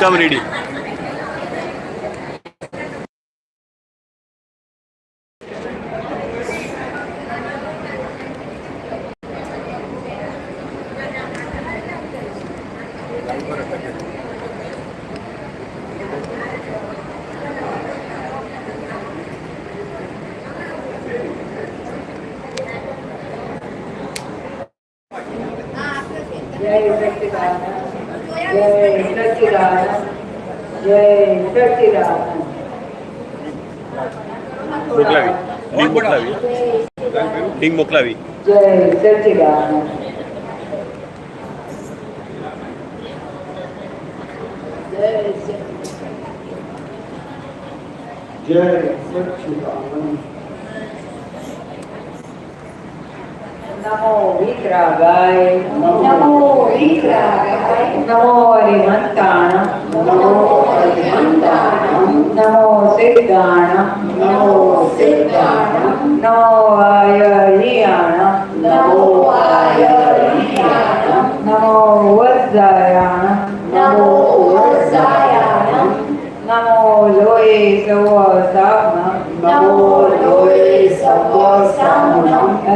એકદમ રેડી. जय सच्चिदानंद, जय सच्चिदानंद, जय सच्चिदानंद. મોકલાવી લિંક મોકલાવી લિંક મોકલાવી. જય સચ્ચિદાનંદ. જય સચ્ચિદાનંદ. નમો વિતરાગાય, નમો વિતરાગાય, નમો હરિહંતાણ, નમો હરિહંતાણ, નમો સિદ્ધાણ, નમો સિદ્ધાણ, નમો આયરિયાણ, નમો આયરિયાણ, નમો વજ્જાયાણ, નમો વજ્જાયાણ, નમો લોય સવસામ, નમો લોય સવસામ,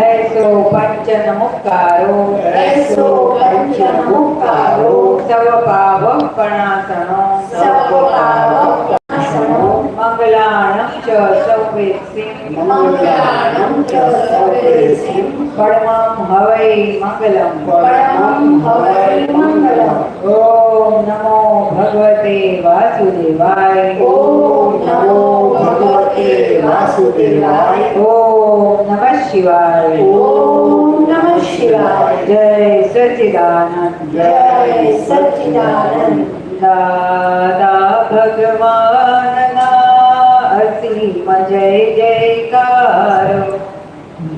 ऐसो पंचन मुक्कारो, ऐसो पंचन मुक्कारो, सब पावक प्रणासनो, सब पावक प्रणासनो, मंगलाणं च सौवेत्सिं, मंगलाणं च सौवेत्सिं, परमं हवै मंगलम्, परमं हवै मंगलम्. ओम नमो भगवते वासुदेवाय, ओम नमो भगवते वासुदेवाय, ओम नमः शिवाय, ओम नमः शिवाय. जय सच्चिदानंद, जय सच्चिदानंद. दादा भगवानना असीम जय जयकार,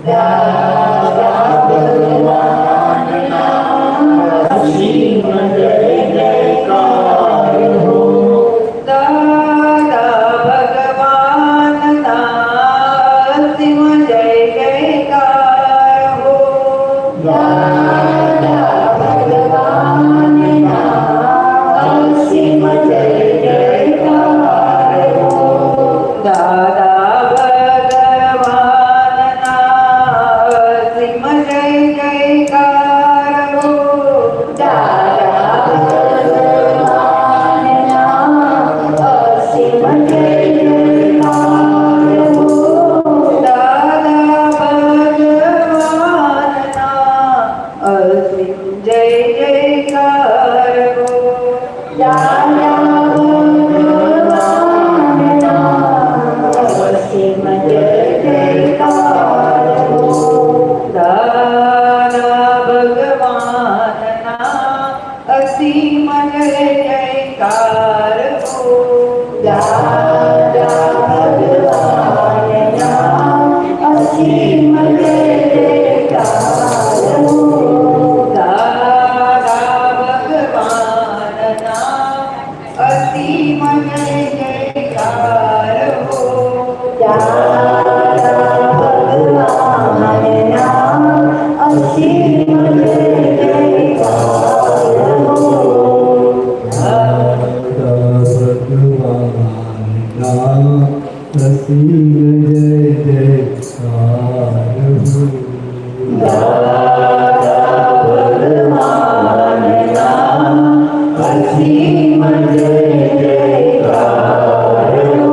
दादा भगवानना असीम जय जयकार हो. दादा भगवानना असीम जय जयकार हो. दादा भगवानना असीम जय जयकार हो. दादा भगवानना असीम जय जयकार हो. दादा भगवानना असीम जय जयकार हो. दादा भगवानना असीम जय जयकार हो. दादा भगवानना असीम जय जयकार हो. दादा भगवानना असीम जय जयकार हो. दादा भगवानना असीम जय जयकार हो. दादा भगवानना असीम जय जयकार हो. दादा भगवानना असीम जय जयकार हो. असीम जय जयकार हो. दादा भगवानना असीम जय जयकार हो.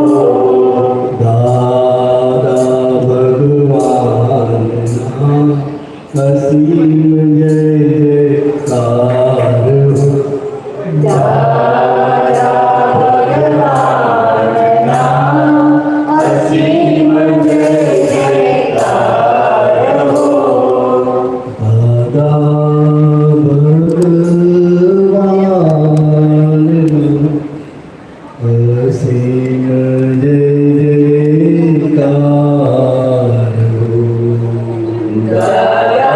दादा भगवानना असीम जय जयकार हो. दादा भगवानना असीम जय जयकार हो. दादा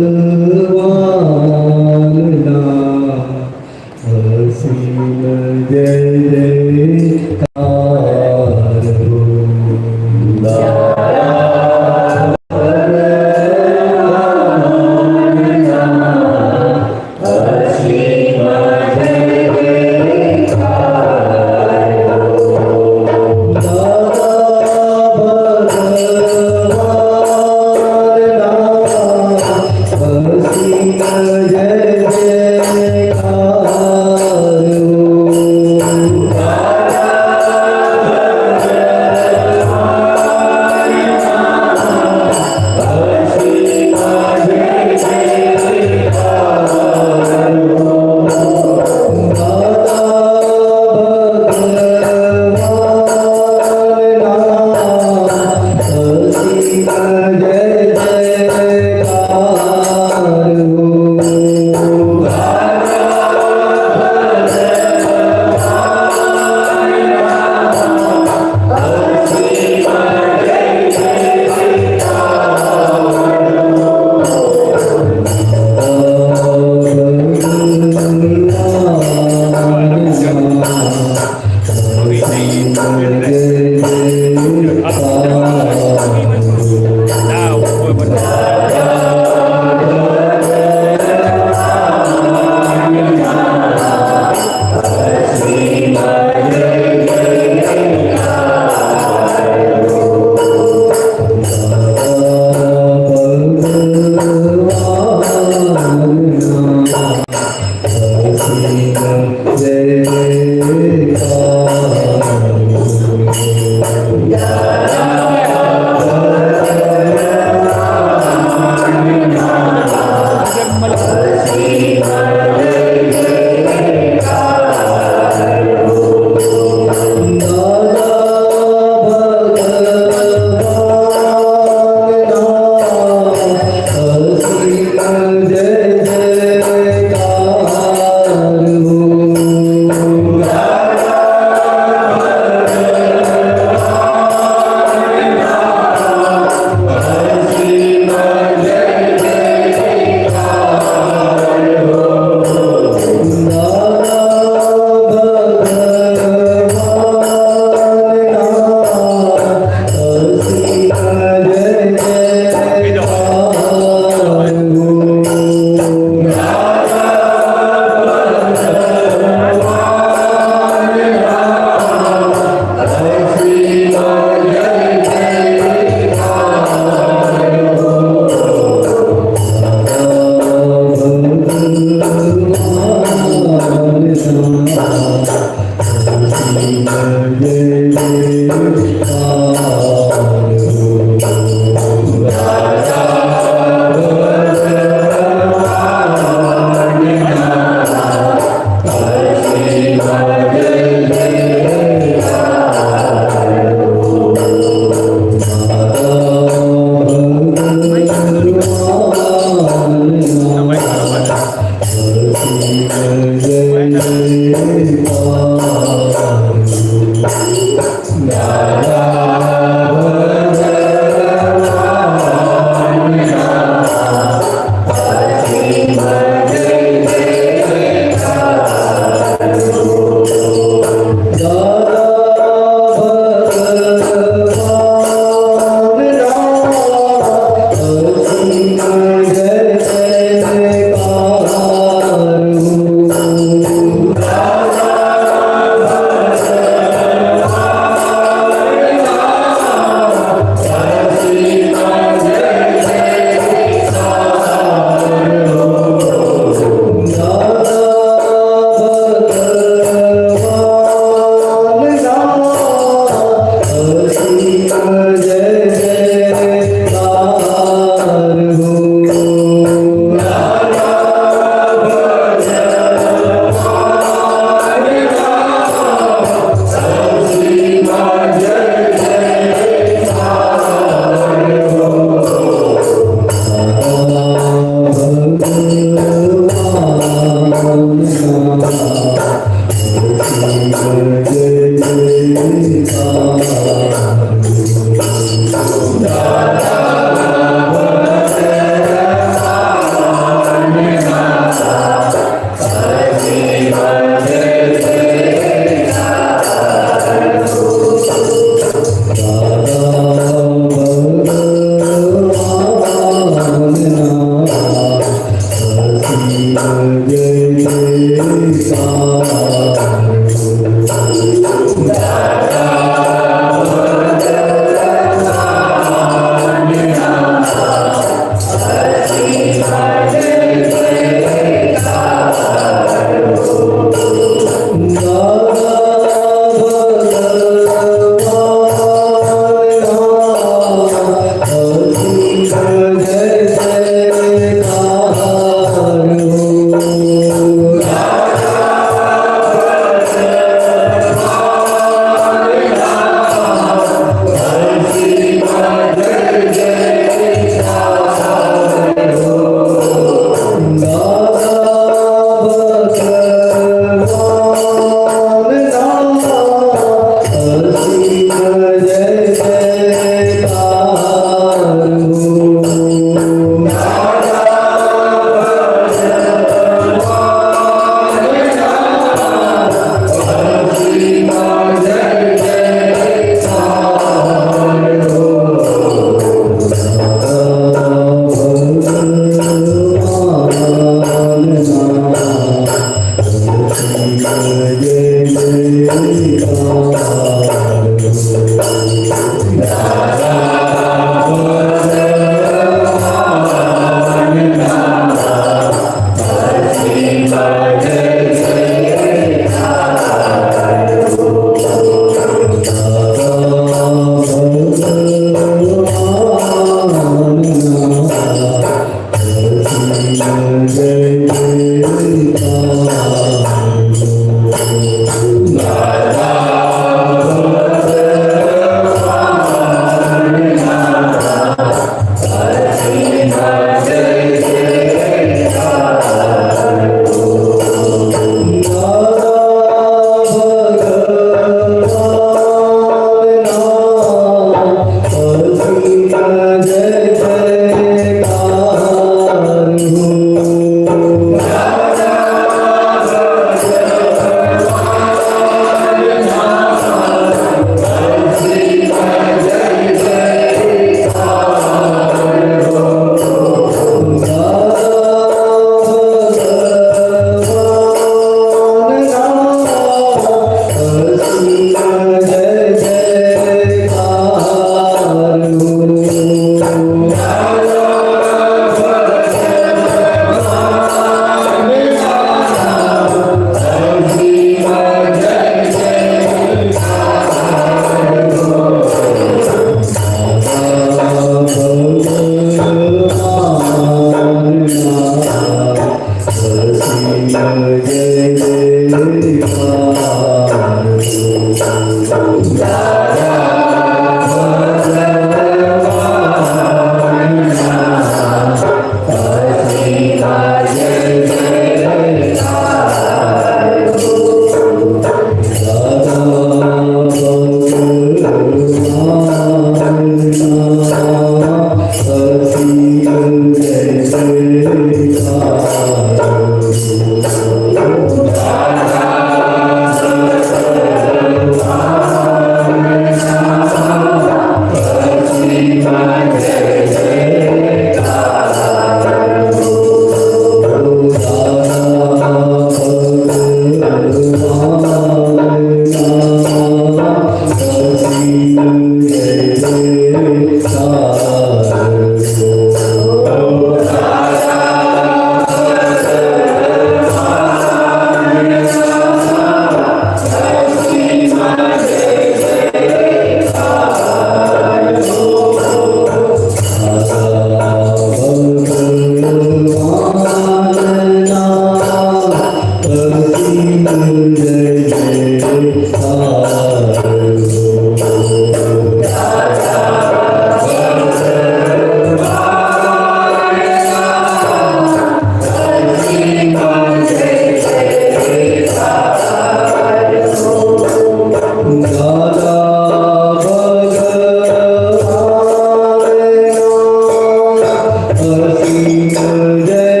જય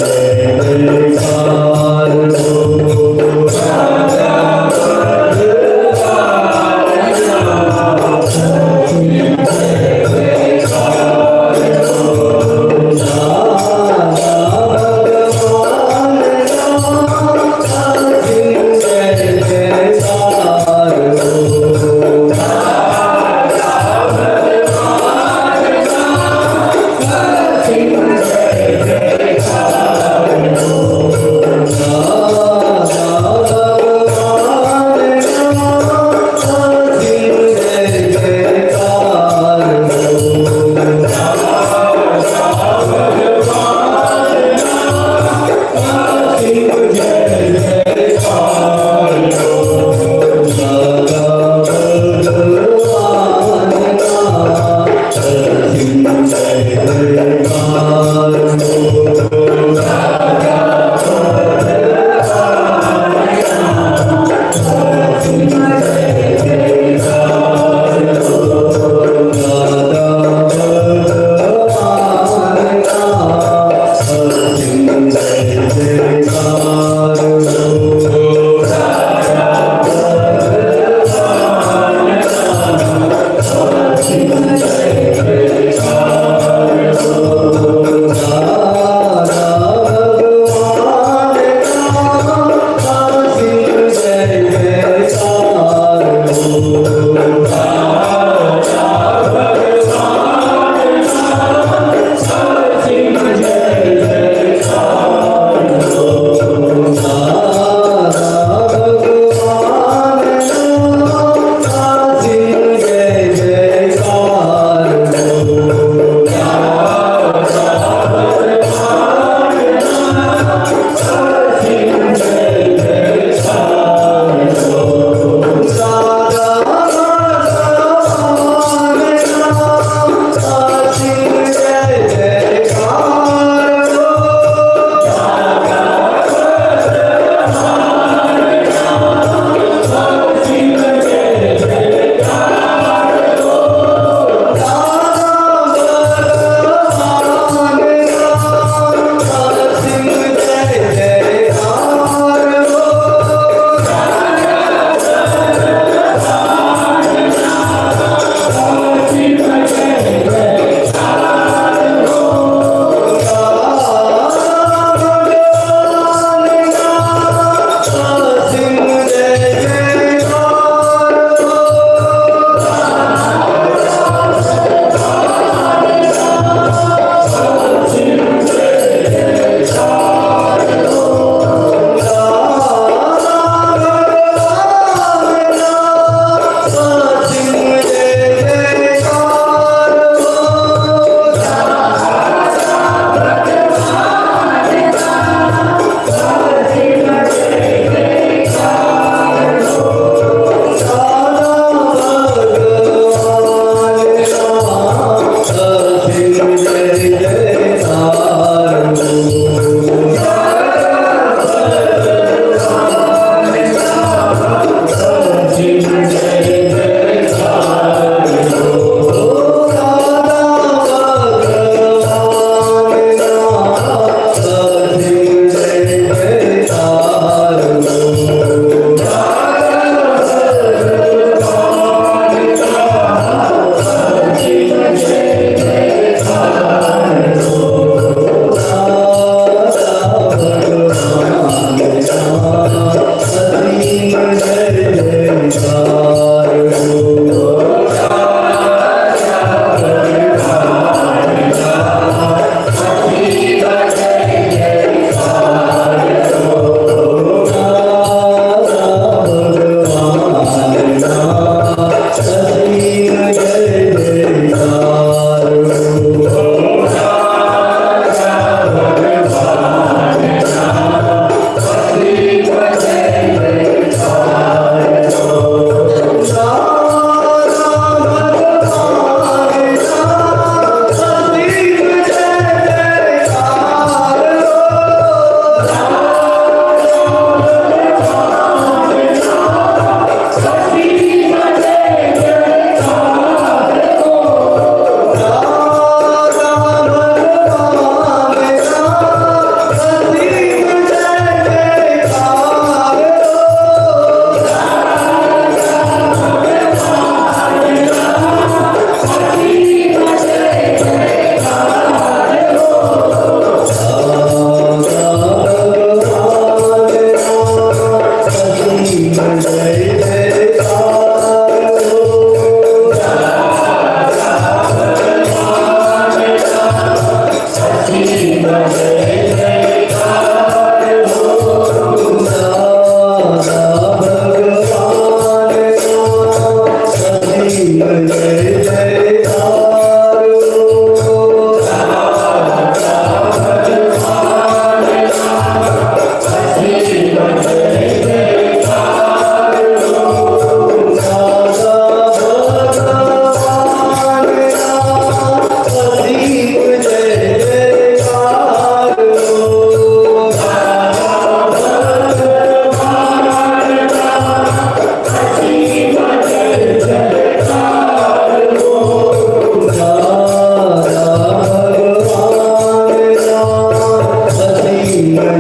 Radha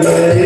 Hare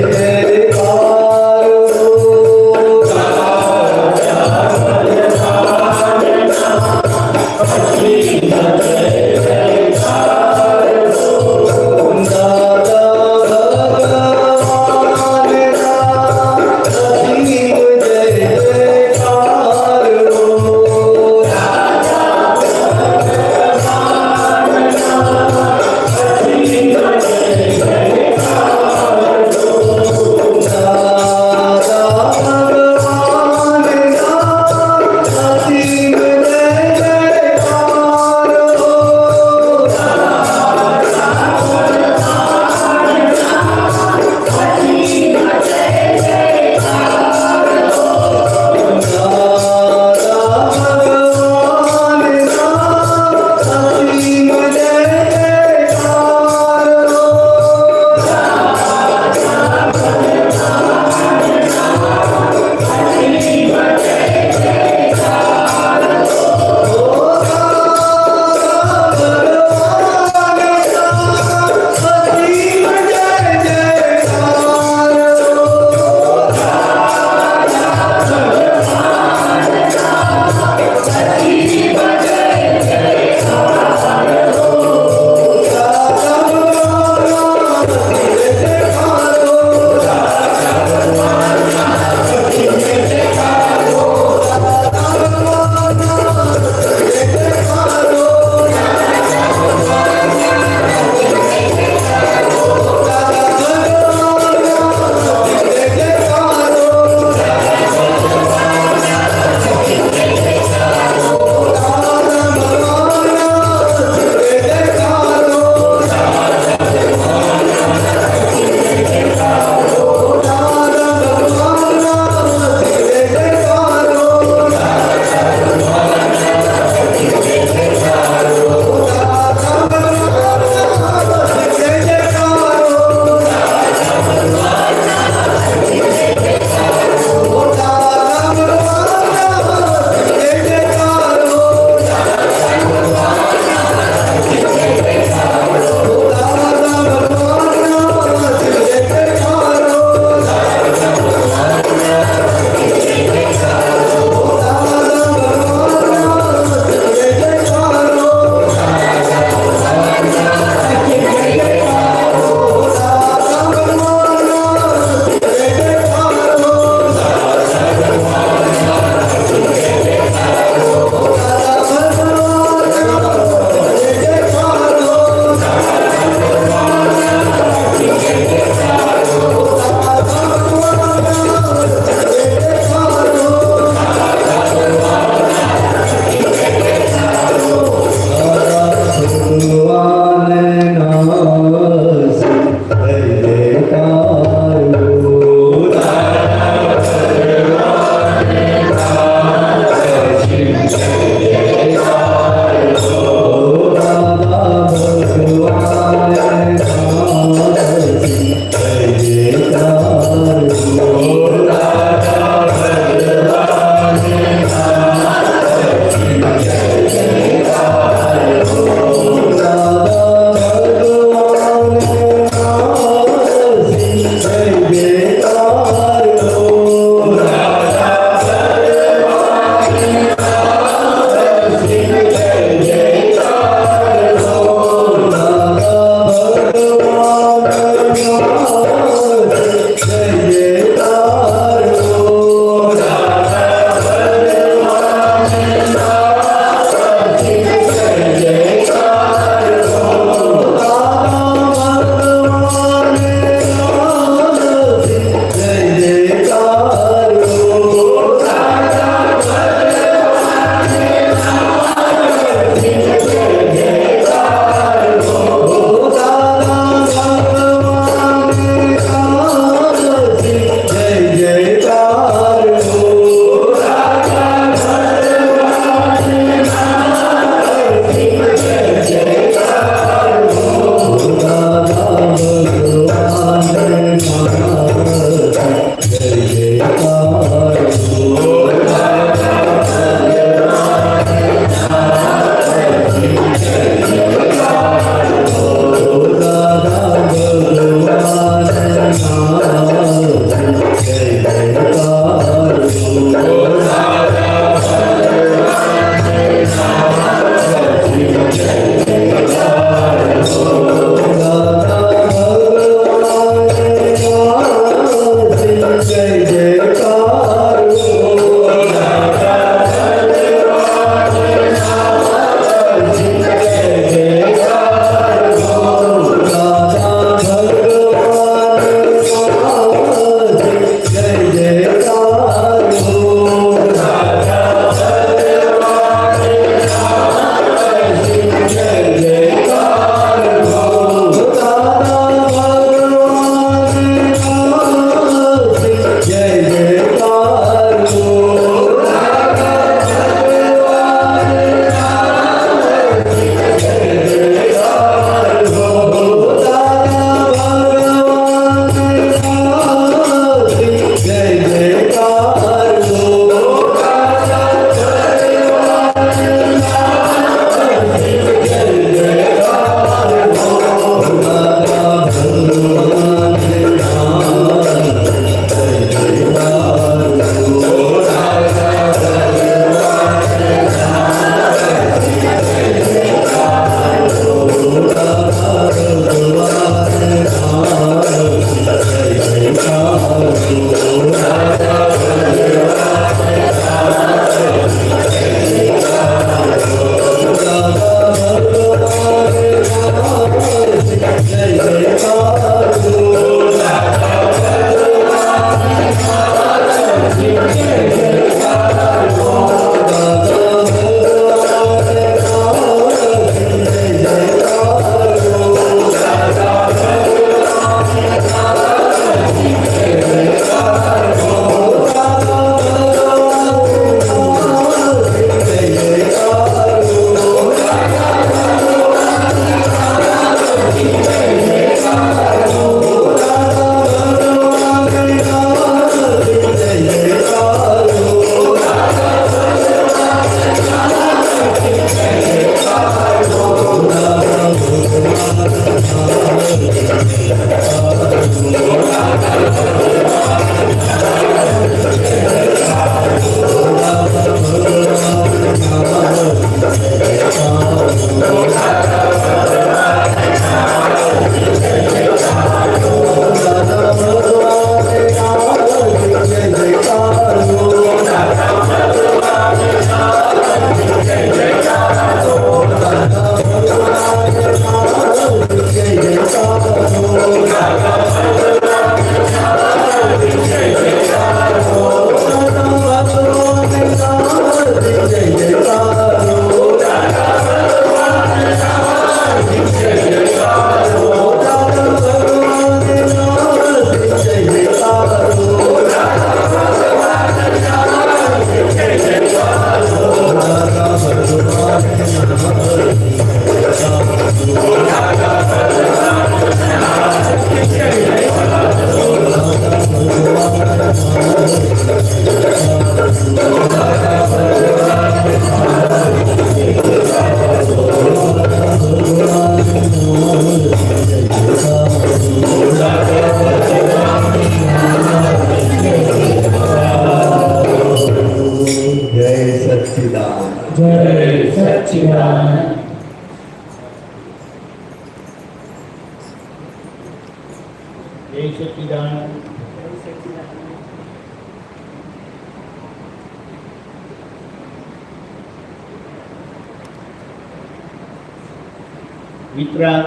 વિતરાગ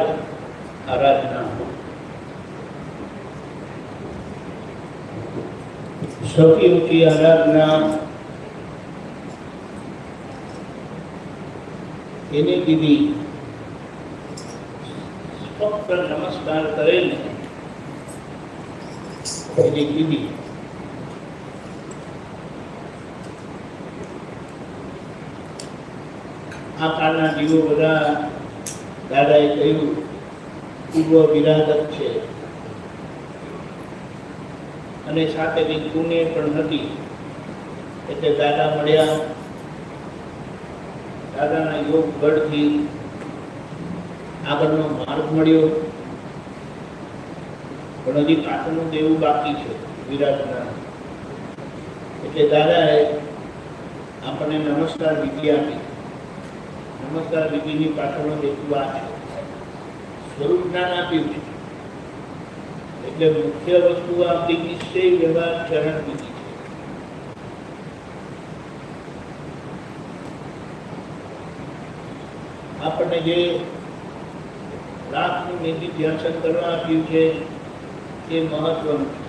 આરાધના, સૌથી ઊંચી આરાધના એને કીધી ફક્ત નમસ્કાર કરે ને એને કીધી આ કાળના જીવો બધા દાદાએ કહ્યું પૂર્વ વિરાધક છે અને સાથે કંઈ પુણ્ય પણ નથી. એટલે દાદા મળ્યા, દાદાના યોગ બળથી આગળનો માર્ગ મળ્યો, પણ હજી પાછળનું દેવું બાકી છે વિરાટના. એટલે દાદાએ આપણને નમસ્કાર વિધિ આપી. નમસ્કાર વિધિની પાછળનો હેતુ આ છે, સ્વરૂપ જ્ઞાન આપ્યું છે. એટલે મુખ્ય વસ્તુ આપણી નિશ્ચય વ્યવહાર ચરણ વિધિ છે. આપણને જે લાખનું નિધિ ધ્યાન કરવા આપ્યું છે તે મહત્વનું છે.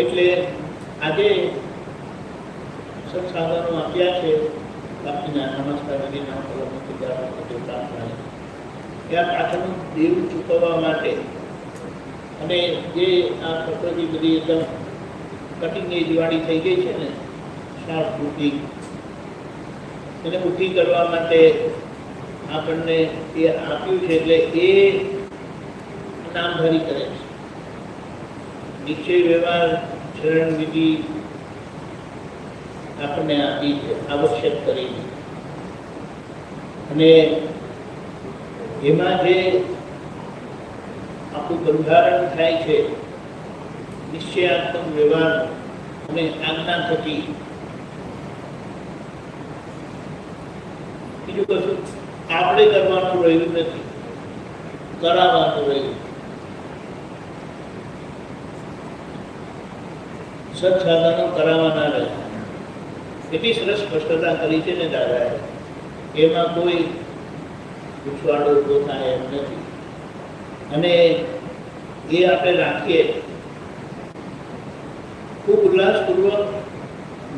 એટલે આજે સંસાધનો આપ્યા છે બાકીના નમસ્કાર વિધિના પ્રાર્થના ત્યાં પાછળનું દેવું ચૂકવવા માટે અને જે આ પ્રકૃતિ બધી એકદમ કટિંગ એજ વાળી થઈ ગઈ છે ને શાર્પ બુદ્ધિ, એને ઊભી કરવા માટે આપણને એ આપ્યું છે. એટલે એ નામધારી કરે છે. નિશ્ચય વ્યવહાર ચરણ વિધિ આપણને આપી છે આવશ્યક કરીને. અને એમાં જે આપણું બંધારણ થાય છે નિશ્ચયાત્મક વ્યવહાર અને આજ્ઞા થકી, બીજું કશું આપણે કરવાનું રહ્યું નથી, કરાવવાનું રહ્યું. સત્સાધનો કરાવવાના રહ્યા. એટલી સરસ સ્પષ્ટતા કરી છે ને દાદાએ, એમાં કોઈ પૂછવાડો ઉભો થાય એમ નથી. અને એ આપણે રાખીએ ખૂબ ઉલ્લાસપૂર્વક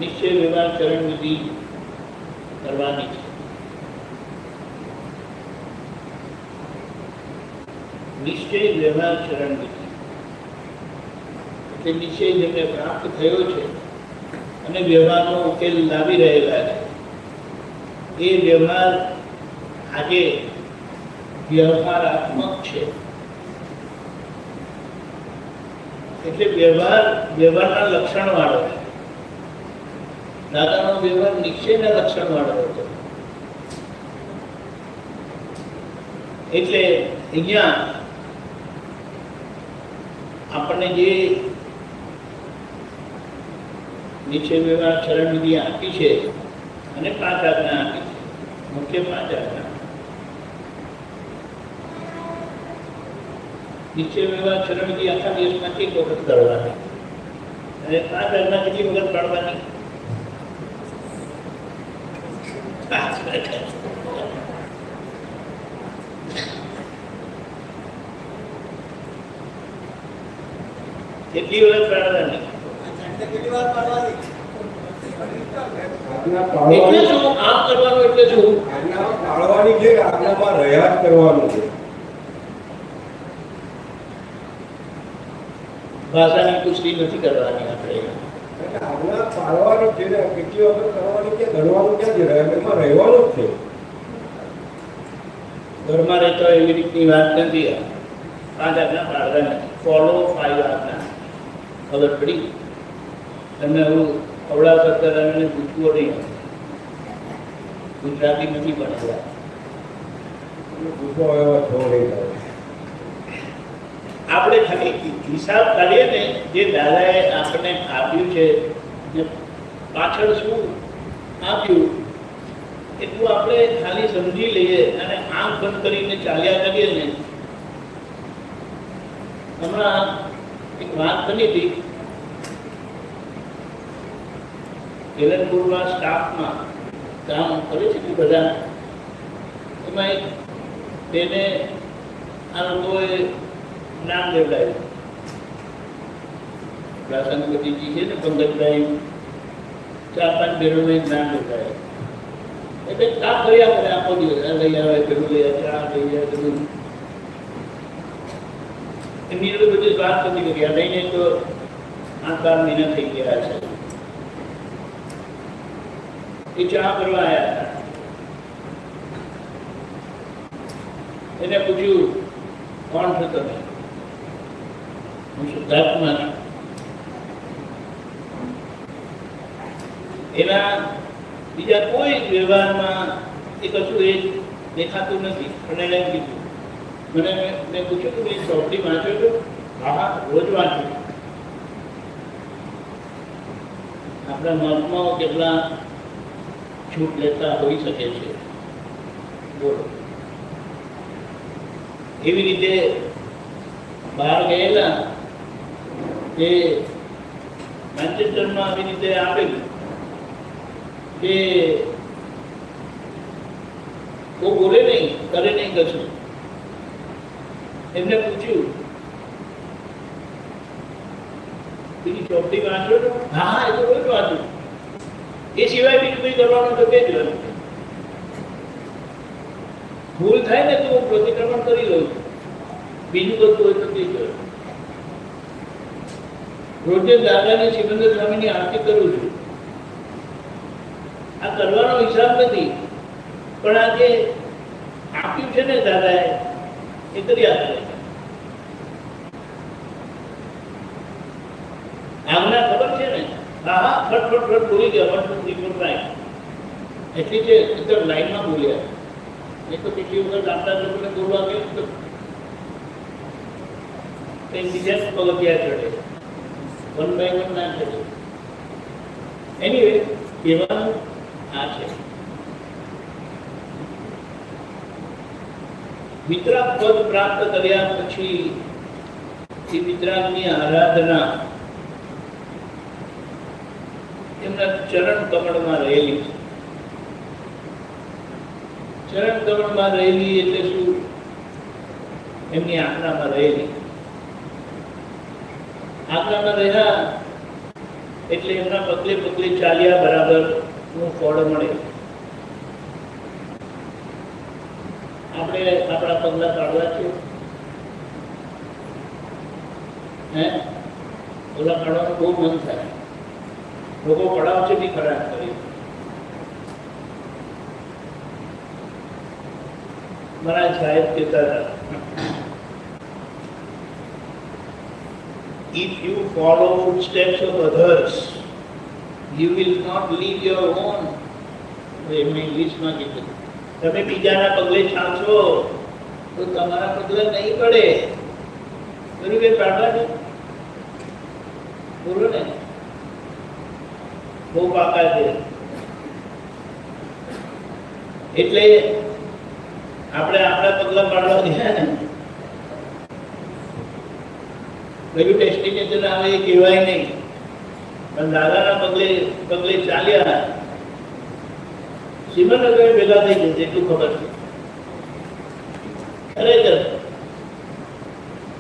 નિશ્ચય વ્યવહાર ચરણ વિધિ કરવાની છે. નિશ્ચય વ્યવહાર ચરણ વિધિ એટલે નિશ્ચય જેમને પ્રાપ્ત થયો છે અને વ્યવહારનો ઉકેલ લાવી રહેલા છે, એ વ્યવહાર આજે વ્યવહારાત્મક છે. એટલે વ્યવહારના લક્ષણ વાળો છે. દાદાનો વ્યવહાર નિશ્ચયના લક્ષણ વાળો હતો. એટલે અહીંયા આપણને જે નિશ્ચય વ્યવહાર ચરણ વિધિ આપી છે અને 5 આજ્ઞા આપી છે, મુખ્ય 5 આજ્ઞા. નિશ્ચય વ્યવહાર ચરણ વિધિ આખા દિવસમાં 1 વખત કરવાની અને 5 આજ્ઞા કેટલી વખત પાડવાની? કેટલી વખત પાડવાની? એટલે શું આમ કરવાનું? એટલે શું આજ્ઞા પાળવાની છે, આજ્ઞામાં રહ્યા જ કરવાનું છે. ભાષાની પુષ્ટિ નથી કરવાની આપણે. આજ્ઞા પાળવાની છે ને, કેટલી વખત કરવાની કે ગણવાનું ક્યાં છે? એમાં રહેવાનું જ છે. ઘરમાં રહેતો એવી રીતની વાત નથી. 5 આજ્ઞા પાડવા નથી. ફોલો 5 આજ્ઞા. ખબર પડી? તમે હું અવળા સરકારને પૂછવું નહીં. ગુજરાતી નથી ભણેલા. પૂછો એવા છો નહીં થાય. આપણે ખાલી હિસાબ કાઢીએ ને, જે દાદાએ આપણને આપ્યું છે ને પાછળ શું આપ્યું એટલું આપણે ખાલી સમજી લઈએ અને આંખ બંધ કરીને ચાલ્યા કરીએ ને. હમણાં એક વાત બની હતી કેલનપુરના સ્ટાફમાં કામ કરે છે ને બધા, એમાં એક તેને આ લોકોએ નામ દેવડાવ્યું. રાસંગપતિજી છે ને પંકજભાઈ, 4-5 બહેનોને નામ દેવડાવ્યું. એટલે કામ કર્યા કરે આખો દિવસ, આ લઈ આવે, પેલું લઈ આવે, આ લઈ આવે, બધું એમની જોડે બધી વાત નથી કરી. આ લઈને તો 8-12 મહિના થઈ ગયા છે. એ ચા કરવા આવ્યા હતા. એને પૂછ્યું, કોણ છો તમે? હું શુદ્ધાત્મા છું. એના બીજા કોઈ વ્યવહારમાં એ કશું એ દેખાતું નથી. પણ એને એમ કીધું, મેં પૂછ્યું કે ભાઈ ચોપડી વાંચો છો? હા, રોજ વાંચું છું. આપણા મહાત્માઓ કેટલા છૂટ લેતા હોઈ શકે છે, બોલો. એવી રીતે બહાર ગયેલા તે મેન્ચેસ્ટરમાં આવી રીતે આપેલું કે કોઈ બોલે નહીં, કરે નહીં કશું. એમને પૂછ્યું, બીજી ચોપડી વાંચો છો? હા, એ તો રોજ વાંચું. એ સિવાય બીજું કંઈ કરવાનું તો કે જ ભૂલ થાય ને તો હું પ્રતિક્રમણ કરી લઉં છું. બીજું બધું હોય તો તે કરું. રોજે દાદાની સિમંદર સ્વામીની આરતી કરું છું. આ કરવાનો હિસાબ નથી, પણ આ જે આપ્યું છે ને દાદાએ એ કરી આપે. આજ્ઞા ખબર છે ને? હા હા, ફટ બોલી ગયા. 1 2 3 4 5 એટલી છે. એકદમ લાઈનમાં બોલ્યા. નહીં તો કેટલી વખત આપણા લોકોને બોલવા ગયું તો બીજા પગથિયા ચડે, 1 by 1 ના ચડે. એનીવે, કહેવાનું આ છે, વિતરાગ પદ પ્રાપ્ત કર્યા પછી એ વિતરાગની આરાધના એમના ચરણ કમળમાં રહેલી છે. ચરણ કમળમાં રહેલી એટલે શું? એમની આજ્ઞામાં રહેલી. આજ્ઞામાં રહ્યા એટલે એમના પગલે પગલે ચાલ્યા બરાબર નું ફળ મળે. આપણે આપણા પગલા કાઢવા છે, હે ઓલા કાઢવાનું બહુ મન થાય. લોકો પડાવશે બી ખરાબ કરી. મારા સાહેબ કહેતા હતા, if you follow footsteps of others, you will not leave your own. એમણે ઇંગ્લિશમાં કીધું, તમે બીજાના પગલે ચાલશો તો તમારા પગલે નહીં પડે. બરોબર, કાઢવા છે, બોલો ને, બહુ પાકા છે. એટલે આપણે આપણા પગલા પાડવા ગયા ને, કયું ડેસ્ટિનેશન આવે એ કહેવાય નહીં, પણ દાદાના પગલે ચાલ્યા. શ્રીમનગર ભેગા થઈ જશે એટલું ખબર છે. ખરેખર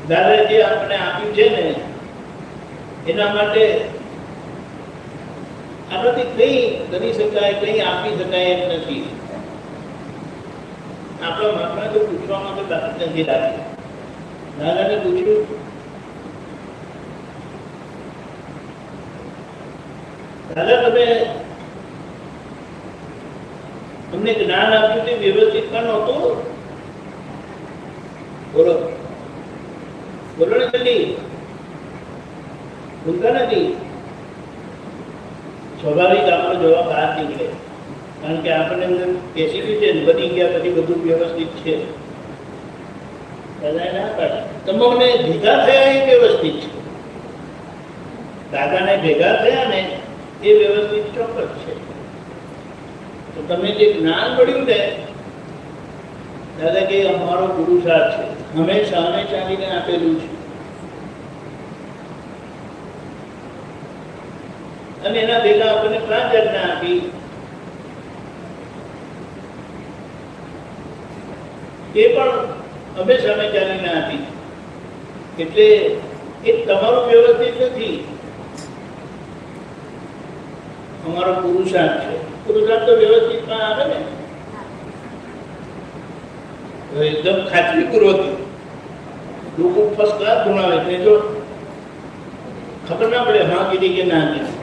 દાદા જે આપણે આપ્યું છે ને એના માટે આપણાથી કઈ કરી શકાય, કઈ આપી શકાય એમ નથી. આપણા મનમાં તો પૂછવામાં તો બાકી નથી લાગી. દાદાને પૂછ્યું, દાદા તમે અમને જ્ઞાન આપ્યું તે વ્યવસ્થિત પણ નહોતું? બોલો બોલો ને જલ્દી, ભૂલતા નથી. સ્વાભાવિક આપણો જવાબ બહાર નીકળે, કારણ કે આપણને અંદર બેસી ગયું છે, બની ગયા પછી બધું વ્યવસ્થિત છે. દાદાએ ના પાડી, તમને ભેગા થયા એ વ્યવસ્થિત છે. દાદાને ભેગા થયા ને એ વ્યવસ્થિત ચોક્કસ છે. તો તમે જે જ્ઞાન મળ્યું ને, દાદા કે અમારો પુરુષાર્થ છે, અમે સામે ચાલીને આપેલું છે. અને એના ભેગા આપણને 5 આજ્ઞા આપી એ પણ અમે સામે ચાલીને આપી. એટલે એ તમારું વ્યવસ્થિત નથી, અમારો પુરુષાર્થ છે. પુરુષાર્થ તો વ્યવસ્થિતમાં આવે ને, એકદમ ખાતરીપૂર્વક લોકો ફર્સ્ટ ક્લાસ ભણાવે છે. જો ખબર ના પડે હા કીધી કે ના કીધી,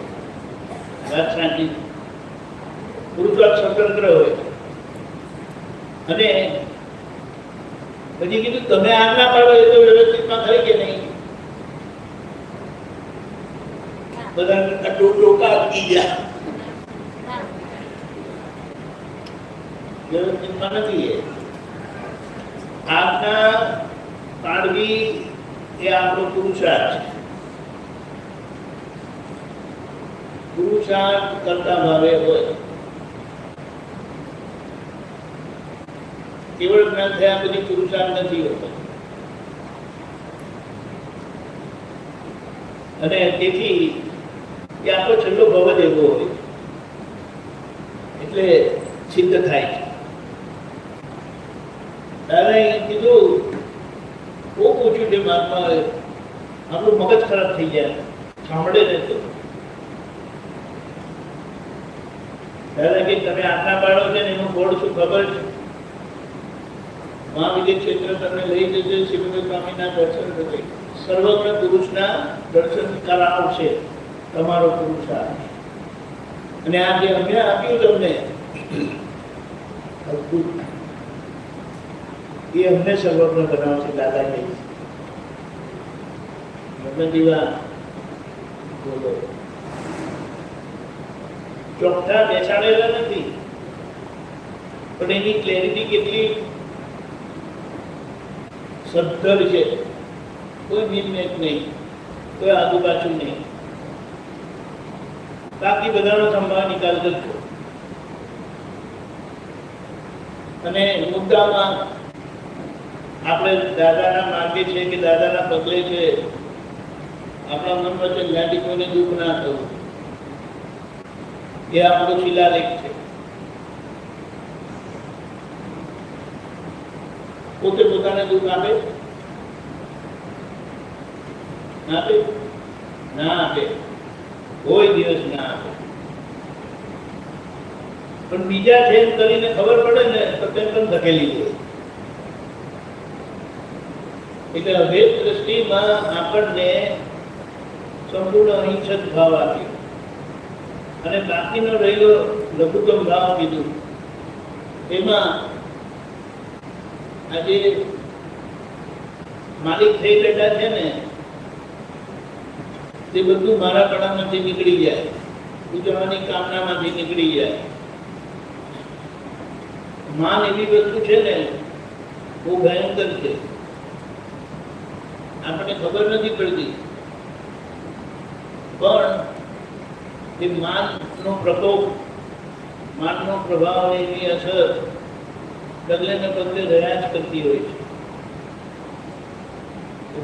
વાત સાચી. પુરુષાર્થ સ્વતંત્ર હોય. અને પછી કીધું તમે આજ્ઞા પાડો એ તો વ્યવસ્થિતમાં થાય કે નહીં? બધા ટોકા આપી ગયા, વ્યવસ્થિતમાં નથી. આજ્ઞા પાડવી એ આપણો પુરુષાર્થ છે. પુરુષાર્થ કરતા ભાવે હોય. કેવળ જ્ઞાન થયા પછી પુરુષાર્થ નથી હોતો. અને તેથી એ આપણો છેલ્લો ભવ જ એવો હોય એટલે સિદ્ધ થાય છે. ત્યારે કીધું બહુ પૂછ્યું છે મહાત્મા, આપણું મગજ ખરાબ થઈ જાય સાંભળે ને તો. ત્યારે કે તમે આજ્ઞા પાડો છે ને એનું ફળ શું ખબર છે? મહાવિદ્ય ક્ષેત્ર તમને લઈ જશે, શ્રીમદ સ્વામીના દર્શન થશે, સર્વજ્ઞ પુરુષના દર્શન કરાવશે તમારો પુરુષાર્થ. અને આ જે અમે આપ્યું તમને અદભુત, એ અમને સર્વજ્ઞ બનાવશે. દાદા કહે દીવા બોલો, ચોખ્ઠા બેસાડેલા નથી, પણ એની ક્લેરિટી કેટલી સદ્ધર છે. કોઈ મિનમેટ નહીં, કોઈ આજુબાજુ નહીં. બાકી બધાનો સંભાવ નિકાલ કરજો. અને મુદ્દામાં આપણે દાદાના માર્ગે છે કે દાદાના પગલે છે, આપણા મન વચ્ચે જ્ઞાતિ કોઈને દુઃખ ના થવું, એ આપણો શિલાલેખ છે. પોતે પોતાને દુઃખ આપે આપે ના આપે, કોઈ દિવસ ના આપે. પણ બીજા છે એમ કરીને ખબર પડે ને તો તેમ પણ ધકેલી દે. એટલે અભેદ દ્રષ્ટિમાં આપણને સંપૂર્ણ અહિંસક ભાવ આપ્યો અને બાકીનો રહેલો લઘુત્તમ ભાવ કીધું. એમાં આજે માલિક થઈ બેઠા છે ને, તે બધું મારા પડામાંથી નીકળી જાય, ઉજવવાની કામનામાંથી નીકળી જાય. માન એવી વસ્તુ છે ને બહુ ભયંકર છે, આપણને ખબર નથી પડતી. પણ એ માનનો પ્રકોપ, માનનો પ્રભાવ, એની અસર પગલે ને પગલે રહ્યા જ કરતી હોય છે.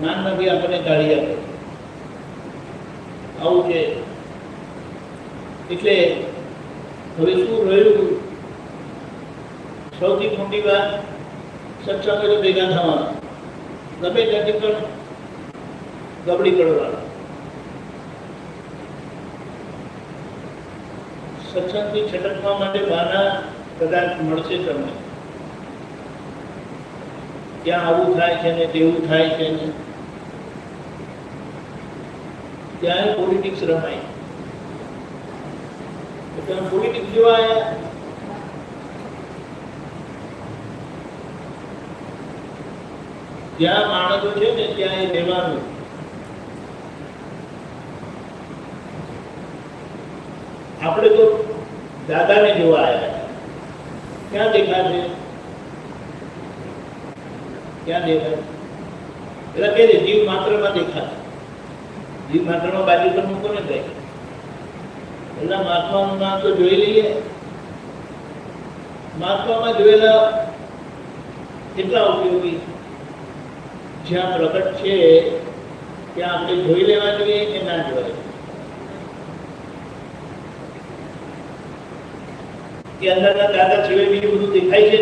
માનમાંથી આપણને કાઢી આપે, આવું છે. એટલે હવે શું રહ્યું? સૌથી મોટી વાત સત્સંગ ભેગા થવાનું, ગમે ત્યાંથી પણ ગબડી પડવાનું. સત્સંગથી છટકવા માટે બહાના કદાચ મળશે તમને. ત્યાં આવું થાય છે ને તેવું થાય છે ને, ત્યાં પોલિટિક્સ રમાય. તમે પોલિટિક્સ જોવા આવ્યા? જ્યાં માણસો છે ને ત્યાં એ રહેવાનું. આપણે તો દાદાને જોવા આવ્યા, ક્યાં દેખાશે? ક્યાં દેખાય? એટલે કે જીવ માત્રમાં દેખાશે. જીવ માત્રમાં બાજુ પર મૂકો ને થાય. એટલે મહાત્માનું નામ તો જોઈ લઈએ. મહાત્મામાં જોયેલા કેટલા ઉપયોગી, જ્યાં પ્રગટ છે ત્યાં આપણે જોઈ લેવા જોઈએ કે ના જોવાય? કે અંદરના દાદા સિવાય બીજું બધું દેખાય છે?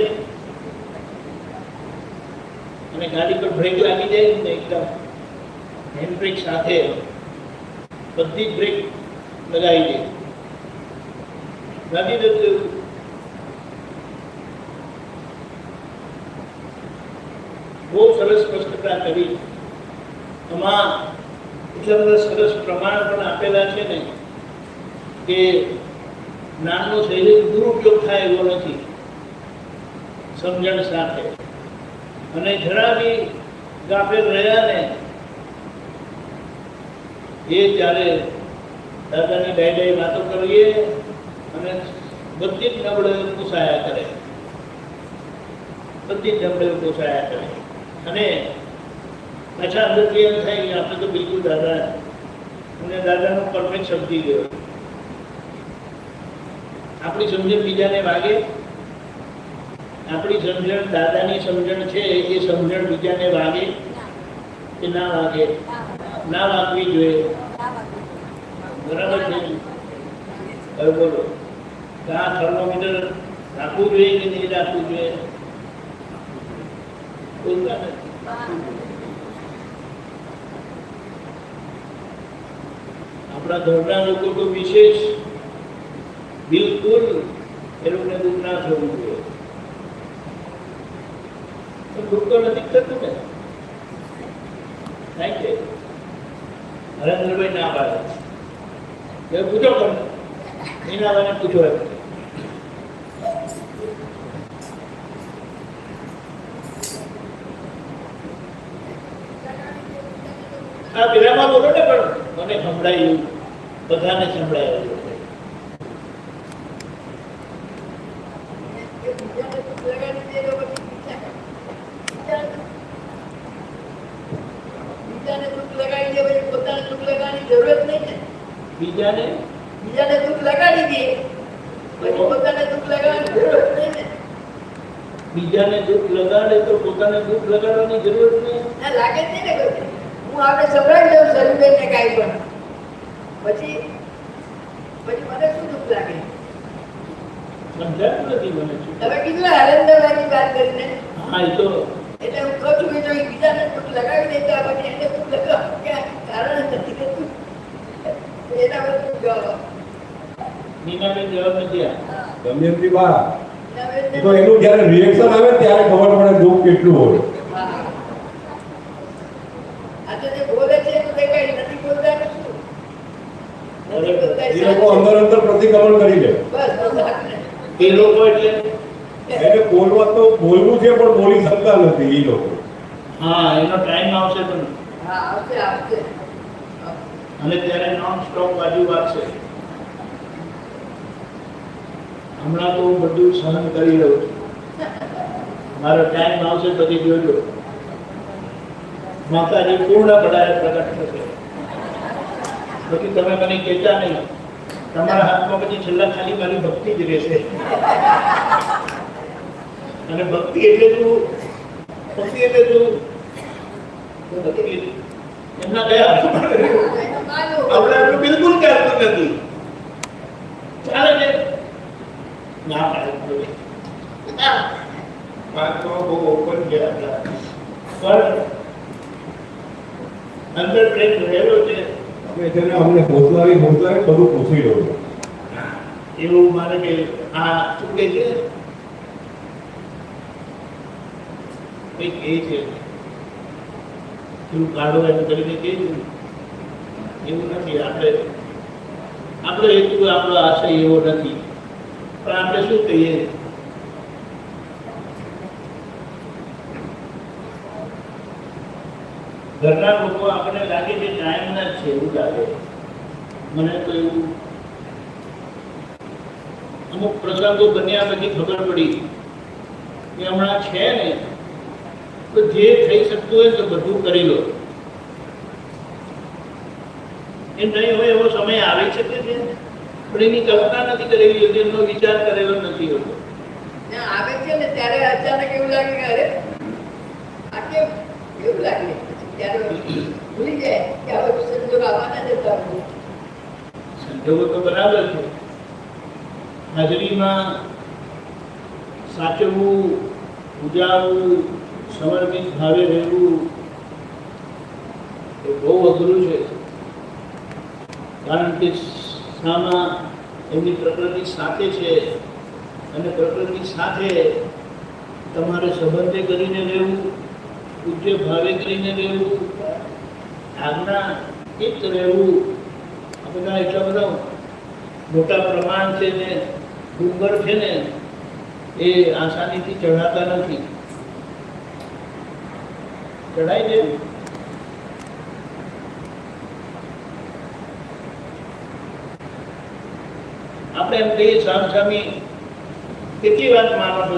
અને ગાડી પર બ્રેક લાગી જાય ને એકદમ હેન્ડ બ્રેક સાથે બધી જ બ્રેક લગાવી દે, લાગી જતું એવું. બહુ સરસ સ્પષ્ટતા કરી. આમાં એટલા બધા સરસ પ્રમાણ પણ આપેલા છે ને કે જ્ઞાનનો સહેજ દુરુપયોગ થાય એવો નથી, સમજણ સાથે. અને જરા બી ગાફેલ રહ્યા ને એ ત્યારે દાદાની ડાયડાઈ વાતો કરીએ અને બધી જ નબળે પૂછાયા કરે, બધી જ નબળે પૂછાયા કરે. અને પાછા અંદરથી એમ થાય કે આપણે તો બિલકુલ દાદા અને દાદાનો પરફેક્ટ સમજી ગયો. આપણી સમજણ બીજાને વાગે, આપણી સમજણ દાદાની સમજણ છે એ સમજણ બીજાને વાગે કે ના વાગે? ના વાગવી જોઈએ. બરાબર છે? હવે બોલો, આ થર્મોમીટર રાખવું જોઈએ કે નહીં રાખવું જોઈએ? બોલતા નથી. આપણા ઘરના લોકો તો વિશેષ બિલકુલ એ લોકોને દુઃખ ના થવું જોઈએ. દુઃખ તો નથી થતું ને, થાય છે. હરેન્દ્રભાઈ ના પાડે, એ પૂછો કોને? મીનાભાઈને પૂછો. આ પેલામાં બોલો ને, પણ મને સંભળાયું, બધાને સંભળાયું. બીજાને દુઃખ લગાડી દે પછી પોતાને દુઃખ લગાડવાની જરૂર નહીં ને. બીજાને દુઃખ લગાડે તો પોતાને દુઃખ લગાડવાની જરૂર નહીં. ના લાગે જ નહીં ને. હું આપણે સંભળાવી દઉં સરુબેન ને કાંઈ પણ, પછી મને શું દુઃખ લાગે? સમજાતું નથી મને. તમે કીધું હરેન્દ્રભાઈની વાત કરીને. હા, એ તો એટલે હું કહું છું કે જો બીજાને દુઃખ લગાવી દેતા પછી એને દુઃખ લગાવવાનું ક્યાં કારણ નથી થતું. એના બધું જવાબ મીનાબેન જવાબ નથી આ દમયંતી બા તો એનું જ્યારે રિએક્શન આવે ત્યારે ખબર પડે દુઃખ કેટલું હોય. આ તો જે બોલે છે તો દેખાય નથી બોલતા ને શું? નથી બોલતા એ લોકો અંદર પ્રતિક્રમણ કરી લે. બસ એ લોકો એટલે બોલવા તો બોલવું છે પણ બોલી શકતા નથી એ લોકો. હા, એનો ટાઈમ આવશે પણ. હા, આવશે. અને ત્યારે નોન સ્ટોપ બાજુ વાગશે. હમણાં તો હું બધું સહન કરી રહ્યો છું. મારો ટાઈમ આવશે પછી જોજો, માતાજી પૂર્ણ પડાય પ્રગટ થશે. પછી તમે મને કહેતા નહીં, તમારા હાથમાં પછી છેલ્લા ખાલી મારી ભક્તિ જ રહેશે. અને ભક્તિ એટલે શું? એમના કયા આપણે બિલકુલ કરતું નથી. ચાલે છે ના પાડે વાત તો બહુ ઓપન છે આપણા, પણ અંદર પ્રેમ રહેલો છે. અમે તેને અમને હોસલાવી બધું પૂછી લો છો. એવું માને કે આ શું કે છે, કંઈક એ છે એવું કાઢો એમ કરીને કે એવું નથી. આપણે હેતુ આપણો આશય એવો નથી, પણ આપણે શું કહીએ, ઘરના લોકો આપણને લાગે કે ટાઈમના જ છે એવું લાગે. મને તો એવું અમુક પ્રસંગો બન્યા પછી ખબર પડી કે હમણાં છે ને તો જે થઈ શકતું હોય તો બધું કરી લો. એ નહીં હોય એવો સમય આવી શકે છે, પણ એની કલ્પના નથી કરેલી હોતી, એનો વિચાર કરેલો નથી હોતો. આવે છે ને ત્યારે અચાનક એવું લાગે કે અરે આ કેમ એવું લાગે. ત્યારે ભૂલી જાય કે હવે સંજોગ આવવાના જ હતા. સંજોગો તો બરાબર છે. હાજરીમાં સાચવવું, ઉજાવવું, સમર્પિત ભાવે રહેવું એ બહુ અઘરું છે. કારણ કે સામા એમની પ્રકૃતિ સાથે છે અને પ્રકૃતિ સાથે તમારે સંબંધે કરીને રહેવું, પૂજ્ય ભાવે કરીને રહેવું, આજ્ઞાચિત રહેવું, આ બધા એટલા બધા મોટા પ્રમાણ છે ને ડુંગર છે ને એ આસાનીથી ચઢાતા નથી. ચઢાય છે. આપણે એમ કહીએ સામસામી કેટલી વાત માનો છો?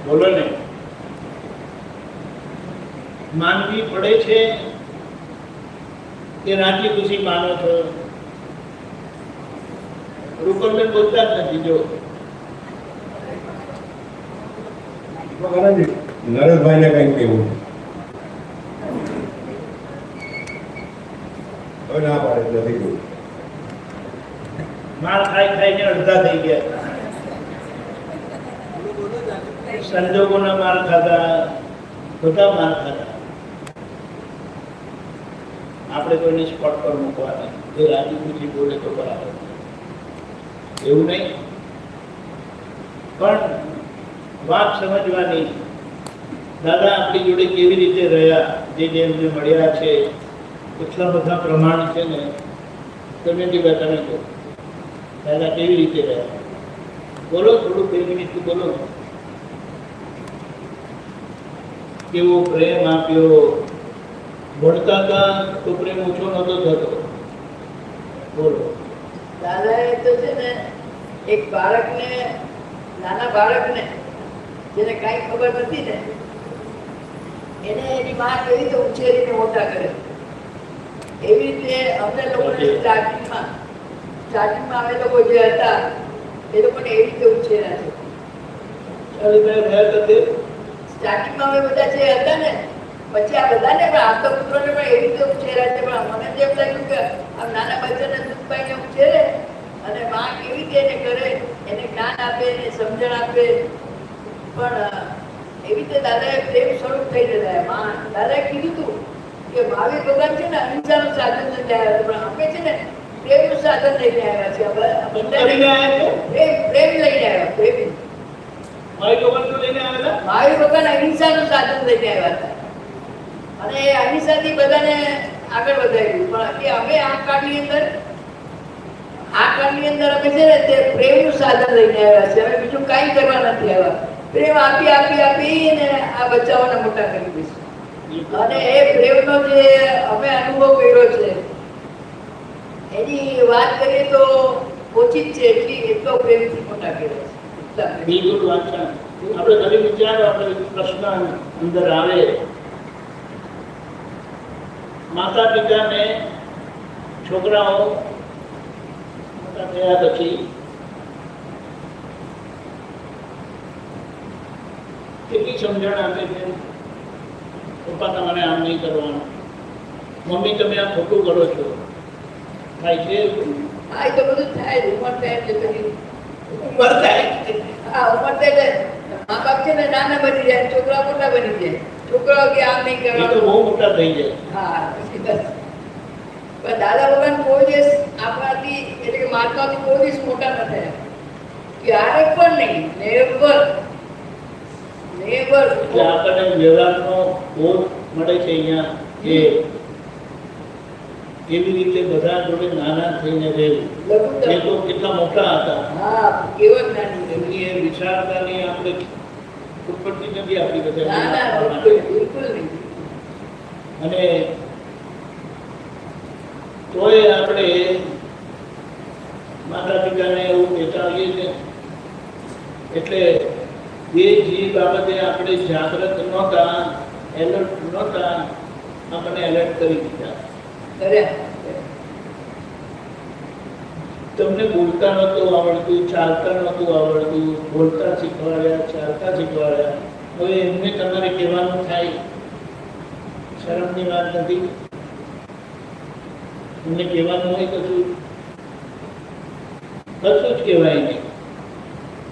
બોલો ને. માનવી પડે છે કે રાજી ખુશી માનો છો? રૂપલબેન બોલતા જ નથી. જો નરેશભાઈને કંઈક કહેવું હવે ના પાડે નથી કહ્યું. માર ખાઈ ખાઈને અડધા થઈ ગયા. સંજોગોના માર ખાધા, બધા માર ખાધા. આપણે કોઈને સ્પોટ પર મૂકવા નહીં. એ રાજી ખુશી બોલે તો બરાબર, એવું નહીં. પણ વાત સમજવાની. દાદા આપણી જોડે કેવી રીતે રહ્યા, જે એમને મળ્યા છે એટલા બધા પ્રમાણ છે ને. તમે જે બતાવી દો દાદા કેવી રીતે રહ્યા. બોલો થોડું 2 મિનિટ બોલો. કેવો પ્રેમ આપ્યો. ભણતા હતા તો પ્રેમ ઓછો નહોતો થતો. બોલો. દાદાએ તો છે ને એક બાળકને, નાના બાળકને જેને કાંઈ ખબર નથી ને, એને એની માં કેવી રીતે ઉછેરીને મોટા કરે, એવી રીતે અમને લોકોને સ્ટાર્ટિંગમાં અમે લોકો જે હતા એ લોકોને એવી રીતે ઉછેર્યા છે. સ્ટાર્ટિંગમાં અમે બધા જે હતા ને, પછી આ બધાને પણ આવતા પુત્રોને પણ એવી રીતે ઉછેર્યા છે. પણ મને જેમ લાગ્યું કે આમ નાના બચ્ચાને દૂધ પાઈને ઉછેરે અને માં કેવી રીતે એને કરે, એને જ્ઞાન આપે, એને સમજણ આપે. પણ એવી રીતે દાદાએ પ્રેમ સ્વરૂપ થઈ જતા. માં દાદાએ કીધું હતું કે મહાવીર ભગવાન છે ને અહિંસાનું સાધન લઈને આવ્યા, પણ અમે છે ને પ્રેમનું સાધન લઈને આવ્યા છે. પ્રેમ લઈને આવ્યા. પ્રેમ મહાવીર ભગવાન અહિંસાનું સાધન લઈને આવ્યા હતા અને અહિંસાથી બધાને આગળ વધાર્યું. પણ કે અમે આ કાળની અંદર અમે છે ને તે પ્રેમનું સાધન લઈને આવ્યા છે. અમે બીજું કાંઈ કરવા નથી આવ્યા. પ્રેમ આપી આપી આપીને આ બચ્ચાઓને મોટા કરી દઈશું. અને એ પ્રેમનો જે અમે અનુભવ કર્યો છે એની વાત કરીએ તો ઓછી જ છે. એટલો પ્રેમથી મોટા કર્યા છે. બિલકુલ વાત છે. આપણે ઘણી વિચારો, આપણે પ્રશ્ન અંદર આવે. માતા પિતાને છોકરાઓ મોટા થયા પછી કેટલી સમજણ આપે છે. પપ્પા તમારે આમ નહીં કરવાનું, મમ્મી તમે આ ખોટું કરો છો. થાય છે હા, એ તો બધું થાય. ઉંમર થાય એટલે ઉંમર થાય. હા, ઉંમર થાય એટલે મા બાપ છે ને નાના બની જાય, છોકરા મોટા બની જાય. છોકરાઓ કે આમ નહીં એ તો કરવાનું. બહુ મોટા થઈ જાય. હા, પછી બસ. પણ દાદા ભગવાન કોઈ દિવસ આપણાથી એટલે કે માતાથી કોઈ દિવસ મોટા ન થયા. ક્યારેક પણ નહીં. નેવર. એટલે આપણને વ્યવહારનો બોધ મળે છે અહીંયા કે કેવી રીતે બધા જોડે નાના થઈને રહેવું. એ તો કેટલા મોટા હતા. હા, કેવો જ્ઞાની. એમની એ વિચારતાની આપણે ઉપરથી નથી આપી ના બધા. ના, બિલકુલ નહીં. અને તોય આપણે માતા પિતાને એવું કહેતા હોઈએ છે. એટલે એ જે બાબતે આપણે જાગૃત નહોતા, એલર્ટ નહોતા, આપણને એલર્ટ કરી દીધા. તમને બોલતા નહોતું આવડતું, ચાલતા નહોતું આવડતું, બોલતા શીખવાડ્યા, ચાલતા શીખવાડ્યા. હવે એમને તમારે કહેવાનું થાય, શરમની વાત નથી. એમને કહેવાનું હોય કશું જ કહેવાય નહીં.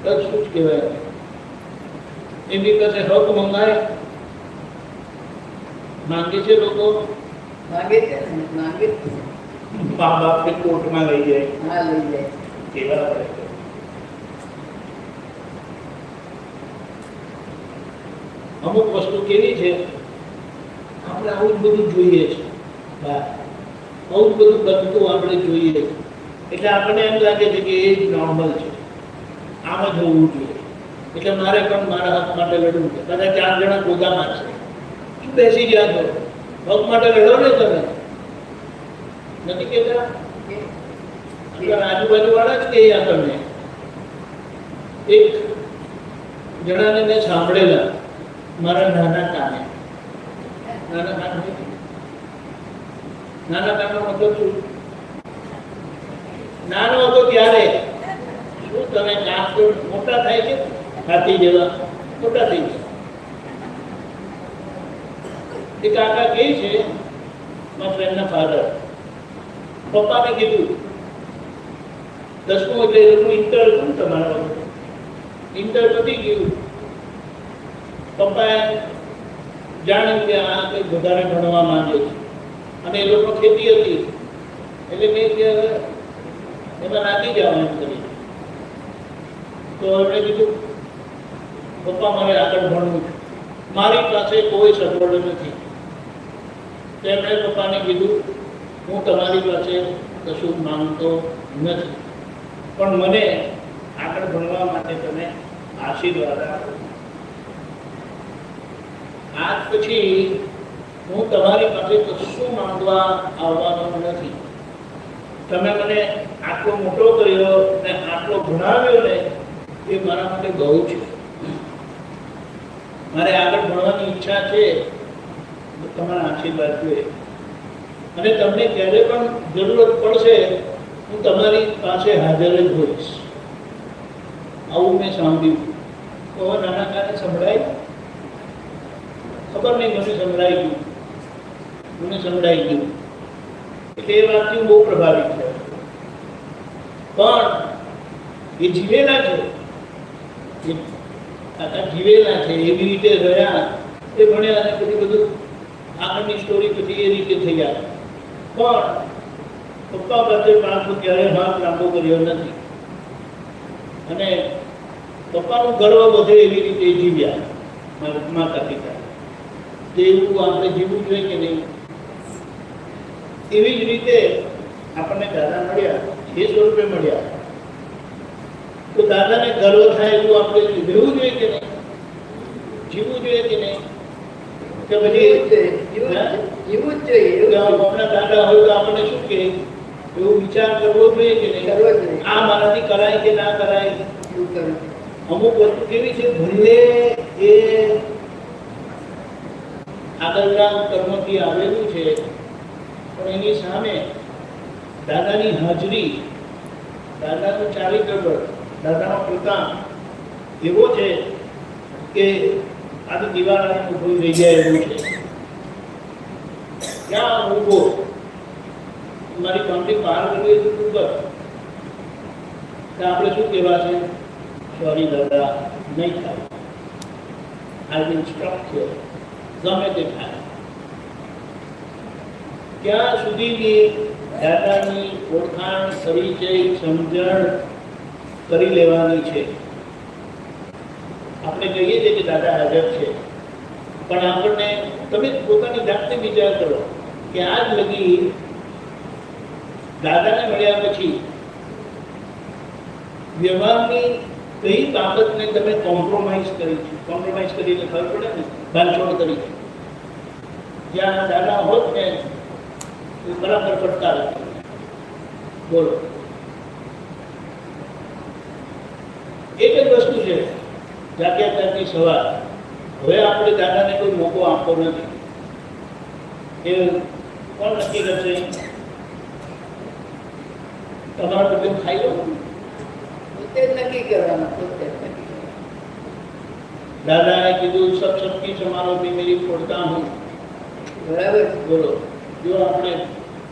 બસ શું જ કહેવાય. એમની પાસે હક મંગાય માંગે છે લોકો, માંગે છે ને, માંગે છે. મા બાપને કોર્ટમાં લઈ જાય હા, લઈ જાય. કેવા કરે છે. અમુક વસ્તુ કેવી છે, આપણે આવું જ બધું જોઈએ છે, આવું જ બધું બનતું આપણે જોઈએ છે. એટલે આપણને એમ લાગે છે કે એ જ નોર્મલ છે, આમ જ હોવું જોઈએ. એટલે મારે પણ મારા હક માટે લડવું છે. કદાચ 4 જણા ગોગા મારશે, શું બેસી ગયા છો, હક માટે લડો ને તમે, નથી કહેતા? આજુબાજુ વાળા જ કહે આપણને. એક જણાને મેં સાંભળેલા મારા નાના કાને, નાના કાન મતલબ શું? નાનો હતો ત્યારે શું તમે કાન તો મોટા થાય છે, હાથી જેવા મોટા થઈ ગયા. એ કાકા કહે છે, મારા ફ્રેન્ડના ફાધર, પપ્પાને કીધું 10મું એટલે એનું ઇન્ટર હતું ને તમારા વખતે, ઇન્ટર પતી ગયું. પપ્પાએ જાણ્યું કે આ કંઈક વધારે ભણવા માંગે છે અને એ લોકો ખેતી હતી એટલે મેં કે એમાં નાખી જાવ એમ કરી. તો એમણે કીધું પપ્પા મારે આગળ ભણવું છે, મારી પાસે કોઈ સગવડ નથી. તો એમણે પપ્પાને કીધું હું તમારી પાસે કશું માંગતો નથી, પણ મને આગળ ભણવા માટે તમે આશીર્વાદ આપો. આજ પછી હું તમારી પાસે કશું માંગવા આવવાનો નથી. તમે મને આટલો મોટો કર્યો ને આટલો ભણાવ્યો ને એ મારા માટે બહુ છે. મારે આગળ ભણવાની ઈચ્છા છે, તમારા આશીર્વાદ જોઈએ. અને તમને ક્યારે પણ જરૂરત પડશે હું તમારી પાસે હાજર જ હોઈશ. આવું મેં સાંભળ્યું. તો નાના કાને સંભળાય? ખબર નહીં, મને સંભળાઈ ગયું. એટલે એ વાતથી હું બહુ પ્રભાવિત થયો. પણ એ જીવેલા છે, જીવેલા છે, એવી રીતે રહ્યા, એ ભણ્યા અને પછી બધું આગળની સ્ટોરી પછી એ રીતે થઈ ગયા. પણ પપ્પા પાસે પાછો ક્યારે હાથ લાંબો કર્યો નથી અને પપ્પાનું ગર્વ વધે એવી રીતે જીવ્યા માતા પિતા. એવું આપણે જીવવું જોઈએ કે નહીં? એવી જ રીતે આપણને દાદા મળ્યા, એ સ્વરૂપે મળ્યા, તો દાદાને ગર્વ થાય એવું આપણે રહેવું જોઈએ કે નહીં? જીવવું જોઈએ કે નહીં? કે પછી જીવવું જ જોઈએ. આપણા દાદા હોય તો આપણને શું કહે એવો વિચાર કરવો જોઈએ કે નહીં? કરવો જોઈએ. આ મારાથી કરાય કે ના કરાય? એવું કરવું. અમુક વસ્તુ કેવી છે, ભલે એ આગળના કર્મથી આવેલું છે, પણ એની સામે દાદાની હાજરી, દાદાનું ચારિત્ર, દાદાનો પોતા એવો છે કે આજે દિવાળાને ઊભું રહી જાય એવું છે. ક્યાં ઊભો? મારી કંપની પાર કરવી તો તું કર. આપણે શું કહેવા છે? સોરી દાદા, નહીં થાય. I will stop here. ગમે તે થાય. ક્યાં સુધીની દાદાની ઓળખાણ, પરિચય, સમજણ કરી લેવાની છે. આપણે કહીએ છીએ કે દાદા હાજર છે, પણ આપણને, તમે પોતાની જાતને વિચાર કરો કે આજ લગી દાદાને મળ્યા પછી વ્યવહારની કઈ બાબતને તમે કોમ્પ્રોમાઇઝ કરી છે? કોમ્પ્રોમાઇઝ કરીને ખબર પડે ને, બાંધછોડ કરી છે. જ્યાં દાદા હોત ને એ બરાબર ફટકાર હતી. બોલો, એક જ વસ્તુ છે, જાગ્યા ત્યાંની સવાર. હવે આપણે દાદાને કોઈ મોકો આપવો નથી. એ કોણ નક્કી કરશે? તમારા બધું ખાઈ લો. પોતે જ નક્કી કરવાનું, પોતે જ નક્કી કરવાનું. દાદાએ કીધું સબ સબકી સમારોહ મેરી ફોડતા હું. બરાબર. બોલો, જો આપણે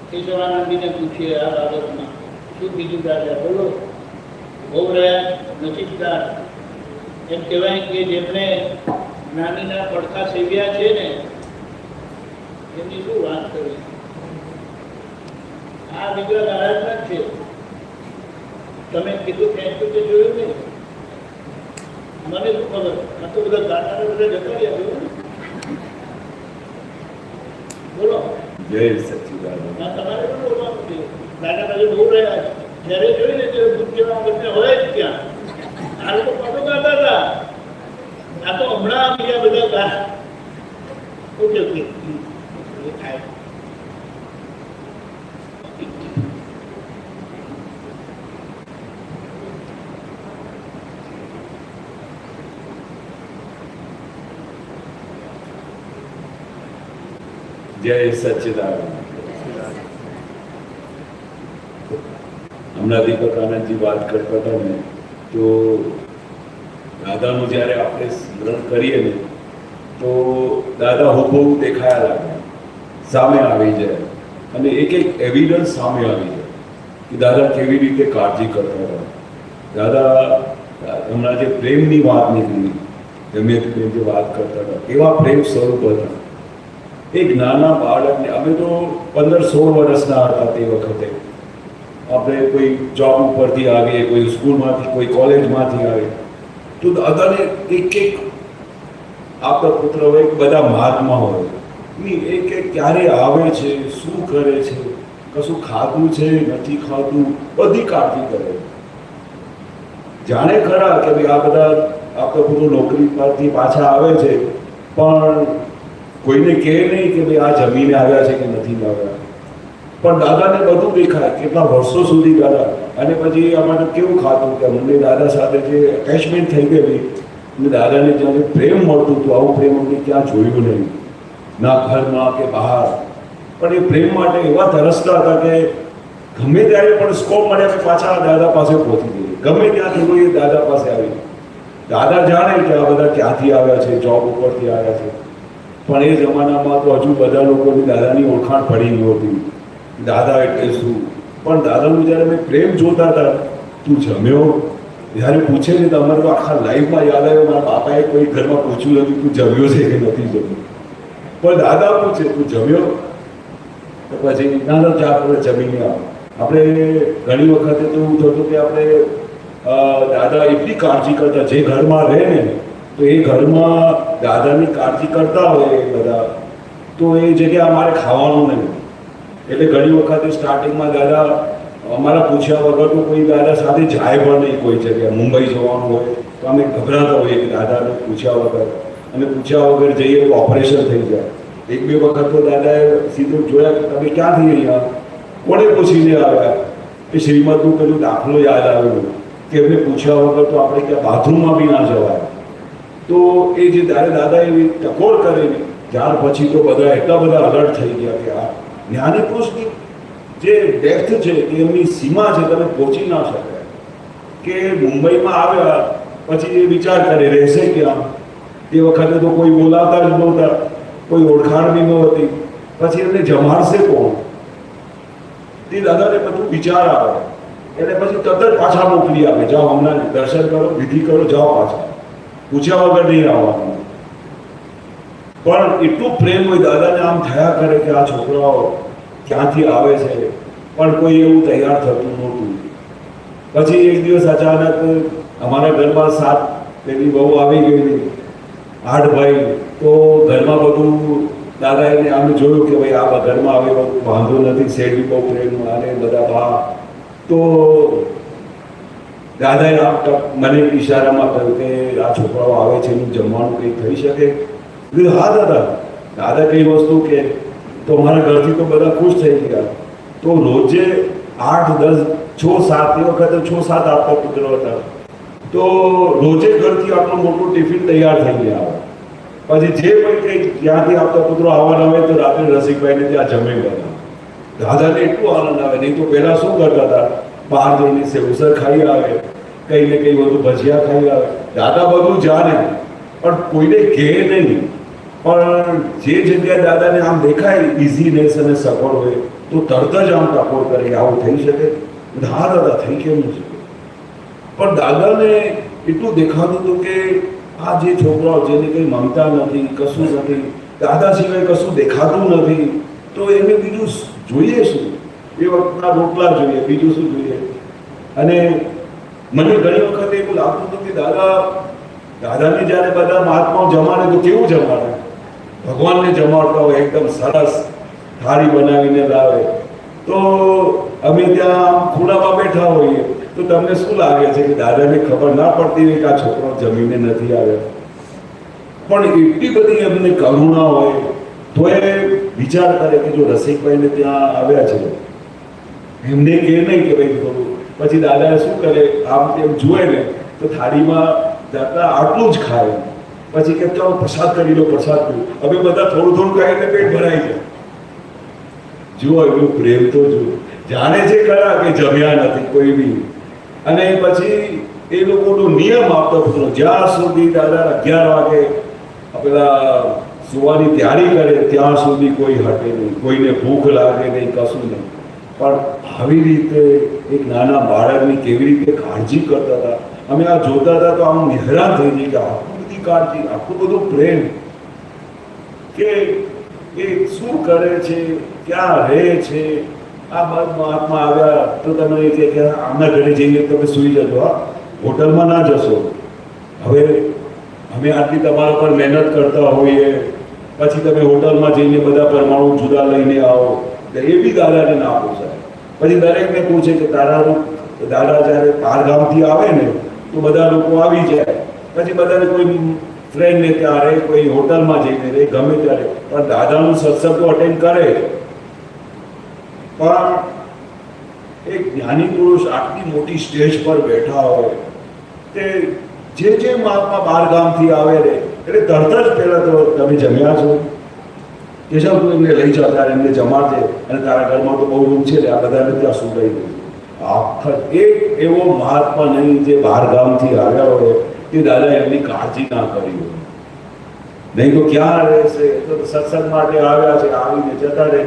કેશવાનંદજીને પૂછીએ આ બાબતમાં શું કીધું દાદા? બોલો, બહુ રહ્યા નસીબદાર એમ કહેવાય કે જેમણે નાનીના પડખા સેવ્યા છે ને એમની શું વાત કરવી. આ વિગ્રહ આરાધના જ છે. તમે કીધું ખેંચ્યું તે જોયું નહીં. મને શું ખબર, આ તો બધા દાદાને બધા જતા રહ્યા જોયું ને. બોલો. જય સચ્ચિદાનંદ. આ તમારે પણ બોલવાનું છે. દાદા પાસે બહુ રહ્યા છે. જ્યારે જોઈ ને ત્યારે દૂધ કેવા વખતે હોય જ ત્યાં. આ લોકો પાછું ગાતા હતા. આ તો હમણાં બીજા બધા ગા ઓકે થાય. જય સચ્ચિદાનંદ. હમણાં દીપક આનંદજી વાત કરતા હતા ને, તો દાદાનું જ્યારે આપણે સ્મરણ કરીએ ને તો દાદા હુબહુ દેખાયા લાગે, સામે આવી જાય અને એક એક એવિડન્સ સામે આવી જાય કે દાદા કેવી રીતે કાળજી કરતા હતા. દાદા હમણાં જે પ્રેમની વાત નીકળી, રમેશ જે વાત કરતા હતા, એવા પ્રેમ સ્વરૂપ હતા. એક નાના બાળકને, અમે તો 15-16 વર્ષના હતા તે વખતે. આપણે કોઈ જોબ ઉપરથી આવીએ, કોઈ સ્કૂલમાંથી, કોઈ કોલેજમાંથી આવે તો દાદાને એક એક આપણા પુત્ર હોય, બધા માર્ગમાં હોય, એક એક ક્યારે આવે છે, શું કરે છે, કશું ખાધું છે, નથી ખાધું, બધી કાળજી કરે. જાણે ખરા કે ભાઈ આ બધા આપણા પુત્રો નોકરી પરથી પાછા આવે છે, પણ કોઈને કહે નહીં કે ભાઈ આ જમીને આવ્યા છે કે નથી આવ્યા. પણ દાદાને બધું દેખાય, કેટલા વર્ષો સુધી દાદા. અને પછી અમારે કેવું ખાતું કે અમને દાદા સાથે જે એટેચમેન્ટ થઈ ગયેલી, અને દાદાને જ્યારે પ્રેમ મળતું હતું, આવું પ્રેમ અમને ક્યાં જોયું નહીં, ના ઘરમાં કે બહાર. પણ એ પ્રેમ માટે એવા તરસતા હતા કે ગમે ત્યારે પણ સ્કોપ મળે કે પાછા દાદા પાસે પહોંચી જઈએ, ગમે ત્યાંથી હોય એ દાદા પાસે આવી. દાદા જાણે કે આ બધા ક્યાંથી આવ્યા છે, જોબ ઉપરથી આવ્યા છે. પણ એ જમાનામાં તો હજુ બધા લોકોની દાદાની ઓળખાણ પડી નહોતી, દાદા એટલે શું. પણ દાદાનું જ્યારે મેં પ્રેમ જોતા હતા, તું જમ્યો, જ્યારે પૂછે ને તો અમારે તો આખા લાઈફમાં યાદ આવ્યો, મારા બાપાએ કોઈ ઘરમાં પૂછ્યું નથી તું જમ્યો છે કે નથી જમ્યો, પણ દાદા પૂછે તું જમ્યો, તો પછી નાના ચા આપણે જમીને આવો. આપણે ઘણી વખતે તો એવું થતું કે આપણે દાદા એટલી કાળજી કરતા, જે ઘરમાં રહે ને તો એ ઘરમાં દાદાની કાળજી કરતા હોય એ બધા, તો એ જગ્યાએ અમારે ખાવાનું નહીં. એટલે ઘણી વખતે સ્ટાર્ટિંગમાં દાદા અમારા પૂછ્યા વગર તો કોઈ દાદા સાથે જાય પણ નહીં. કોઈ જગ્યાએ મુંબઈ જવાનું હોય તો અમે ગભરાતા હોઈએ કે દાદાને પૂછ્યા વગર, અને પૂછ્યા વગર જઈએ તો ઓપરેશન થઈ જાય. 1-2 વખત તો દાદાએ સીધું જોયા કે તમે ક્યાંથી અહીંયા, કોને પૂછીને આવ્યા, એ શ્રીમદનું પેલું દાખલો યાદ આવ્યો કે એમને પૂછ્યા વગર તો આપણે ક્યાં બાથરૂમમાં બી ના જવાય. તો એ જે દાદા એવી ટકોર કરેલી, ત્યાર પછી તો બધા એટલા બધા અલર્ટ થઈ ગયા કે આ જ્ઞાની પુરુષની જે ડેપ્થ છે, કે એમની સીમા છે, તમે પહોંચી ના શકાય. કે મુંબઈમાં આવ્યા પછી એ વિચાર કરે રહેશે ક્યાં. તે વખતે તો કોઈ બોલાવતા જ નહોતા, કોઈ ઓળખાણ બી નહોતી, પછી એમને જમાડશે કોણ, તે દાદાને બધું વિચાર આવે. એટલે પછી તરત જ પાછા મોકલી આપે, જાઓ હમણાં દર્શન કરો, વિધિ કરો, જાઓ પાછા, પૂછ્યા વગર નહીં આવવાનું. પણ એટલું પ્રેમ હોય દાદાને, આમ થયા કરે કે આ છોકરાઓ ક્યાંથી આવે છે, પણ કોઈ એવું તૈયાર થતું નહોતું. પછી એક દિવસ અચાનક અમારા ઘરમાં 7 પેલી બહુ આવી ગયેલી, 8 ભાઈ. તો ઘરમાં બધું દાદાએ આમ જોયું કે ભાઈ આ ઘરમાં આવે વાંધો નથી, શેઠી બહુ પ્રેમ અને બધા બા. તો દાદાએ મને ઈશારામાં કહ્યું કે આ છોકરાઓ આવે છે, એનું જમવાનું કંઈ થઈ શકે. હા દાદા. દાદા કઈ વસ્તુ કે તો મારા ઘરથી તો બધા ખુશ થઈ ગયા. તો રોજે 8, 10, 6, 7 એ વખતે 6-7 આપતા પુત્રો હતા, તો રોજે ઘરથી આટલું મોટું ટિફિન તૈયાર થઈ ગયા. પછી જે પણ કંઈ ત્યાંથી આપતા પુત્રો આવવાના હોય તો રાત્રે રસિકભાઈને ત્યાં જમે બધા. દાદાને એટલું આનંદ આવે. નહીં તો પહેલાં શું કરતા હતા, બહાર જઈને સેવસર ખાઈ આવે, કંઈ ને કંઈ બધું ભજીયા ખાઈ આવે. દાદા બધું જાણે પણ કોઈને કહે નહીં. પણ જે જગ્યાએ દાદાને આમ દેખાય ઇઝીનેસ અને સગવડ હોય તો તરત જ આમ ટકોર કરે કે આવું થઈ શકે. હા દાદા થઈ કેમ ન શકે. પણ દાદાને એટલું દેખાતું હતું કે આ જે છોકરાઓ જેને કંઈ મમતા નથી, કશું નથી, દાદા સિવાય કશું દેખાતું નથી, તો એને બીજું જોઈએ શું? એ વખતના રોટલા જોઈએ, બીજું શું જોઈએ? અને મને ઘણી વખત એવું લાગતું હતું કે દાદાને જ્યારે બધા મહાત્માઓ જમાડે તો કેવું જમાડે? ભગવાનને જમાડતા હોય, એકદમ સરસ થાળી બનાવીને લાવે, તો અમે ત્યાં ખૂણામાં બેઠા હોઈએ તો તમને શું લાગે છે કે દાદાને ખબર ના પડતી હોય કે આ છોકરો જમીને નથી આવ્યો? પણ એટલી બધી એમને કરુણા હોય તો એ વિચાર કરે કે જો રસિકભાઈને ત્યાં આવ્યા છે, એમને કહે નહીં કે ભાઈ થોડું, પછી દાદા શું કરે, આમ તેમ જુએ ને તો થાળીમાં દાદા આટલું જ ખાય, પછી કે ચાલો પ્રસાદ કરી લો, પ્રસાદ કર્યું, હવે બધા થોડું થોડું ખાઈને પેટ ભરાઈ જાય. જુઓ એનું પ્રેમ તો જુઓ, જાણે છે ખરા કે જમ્યા નથી કોઈ બી. અને પછી એ લોકોનો નિયમ આપતો હતો, જ્યાં સુધી દાદા 11 વાગે પેલા સુવાની તૈયારી કરે ત્યાં સુધી કોઈ હટે નહીં, કોઈને ભૂખ લાગે નહીં, કશું નહીં. પણ આવી રીતે એક નાના બાળકની કેવી રીતે કાળજી કરતા હતા. અમે આ જોતા હતા તો આમ હેરાન થઈ જઈએ કે આટલી બધી કાળજી, આટલું બધું પ્રેમ, કે એ શું કરે છે, ક્યાં રહે છે. આ મહાત્મા આવ્યા તો તમે કે આમના ઘરે જઈને તમે સૂઈ જશો, હા, હોટલમાં ના જશો. હવે અમે આટલી તમારા પર મહેનત કરતા હોઈએ, પછી તમે હોટલમાં જઈને બધા પરમાણુ જુદા લઈને આવો, એ બી દાદાને ના પૂછાય. પછી દરેકને પૂછે કે તારાનું દાદા જ્યારે બહારગામથી આવે ને તો બધા લોકો આવી જાય, પછી બધાને કોઈ ફ્રેન્ડને ત્યાં રહે, કોઈ હોટલમાં જઈને રહે, ગમે ત્યારે, પણ દાદાનું સત્સંગ તો અટેન્ડ કરે. પણ એક જ્ઞાની પુરુષ આટલી મોટી સ્ટેજ પર બેઠા હોય તે જે મહાત્મા બાર ગામથી આવે રે એટલે તરત જ પહેલા તો તમે જમ્યા છો કે શું, તું એમને લઈ જાઓ, ત્યારે એમને જમાડજે, અને તારા ઘરમાં તો બહુ રૂમ છે, આ બધાને ત્યાં સુધાઈ દે. આખા એક એવો મહાત્મા નહીં જે બાર ગામથી આવ્યા હોય તે દાદા એમની કાળજી ના કરી હોય. નહીં તો ક્યાં રહેશે? તો સત્સંગ માટે આવ્યા છે, આવીને જતા રહે.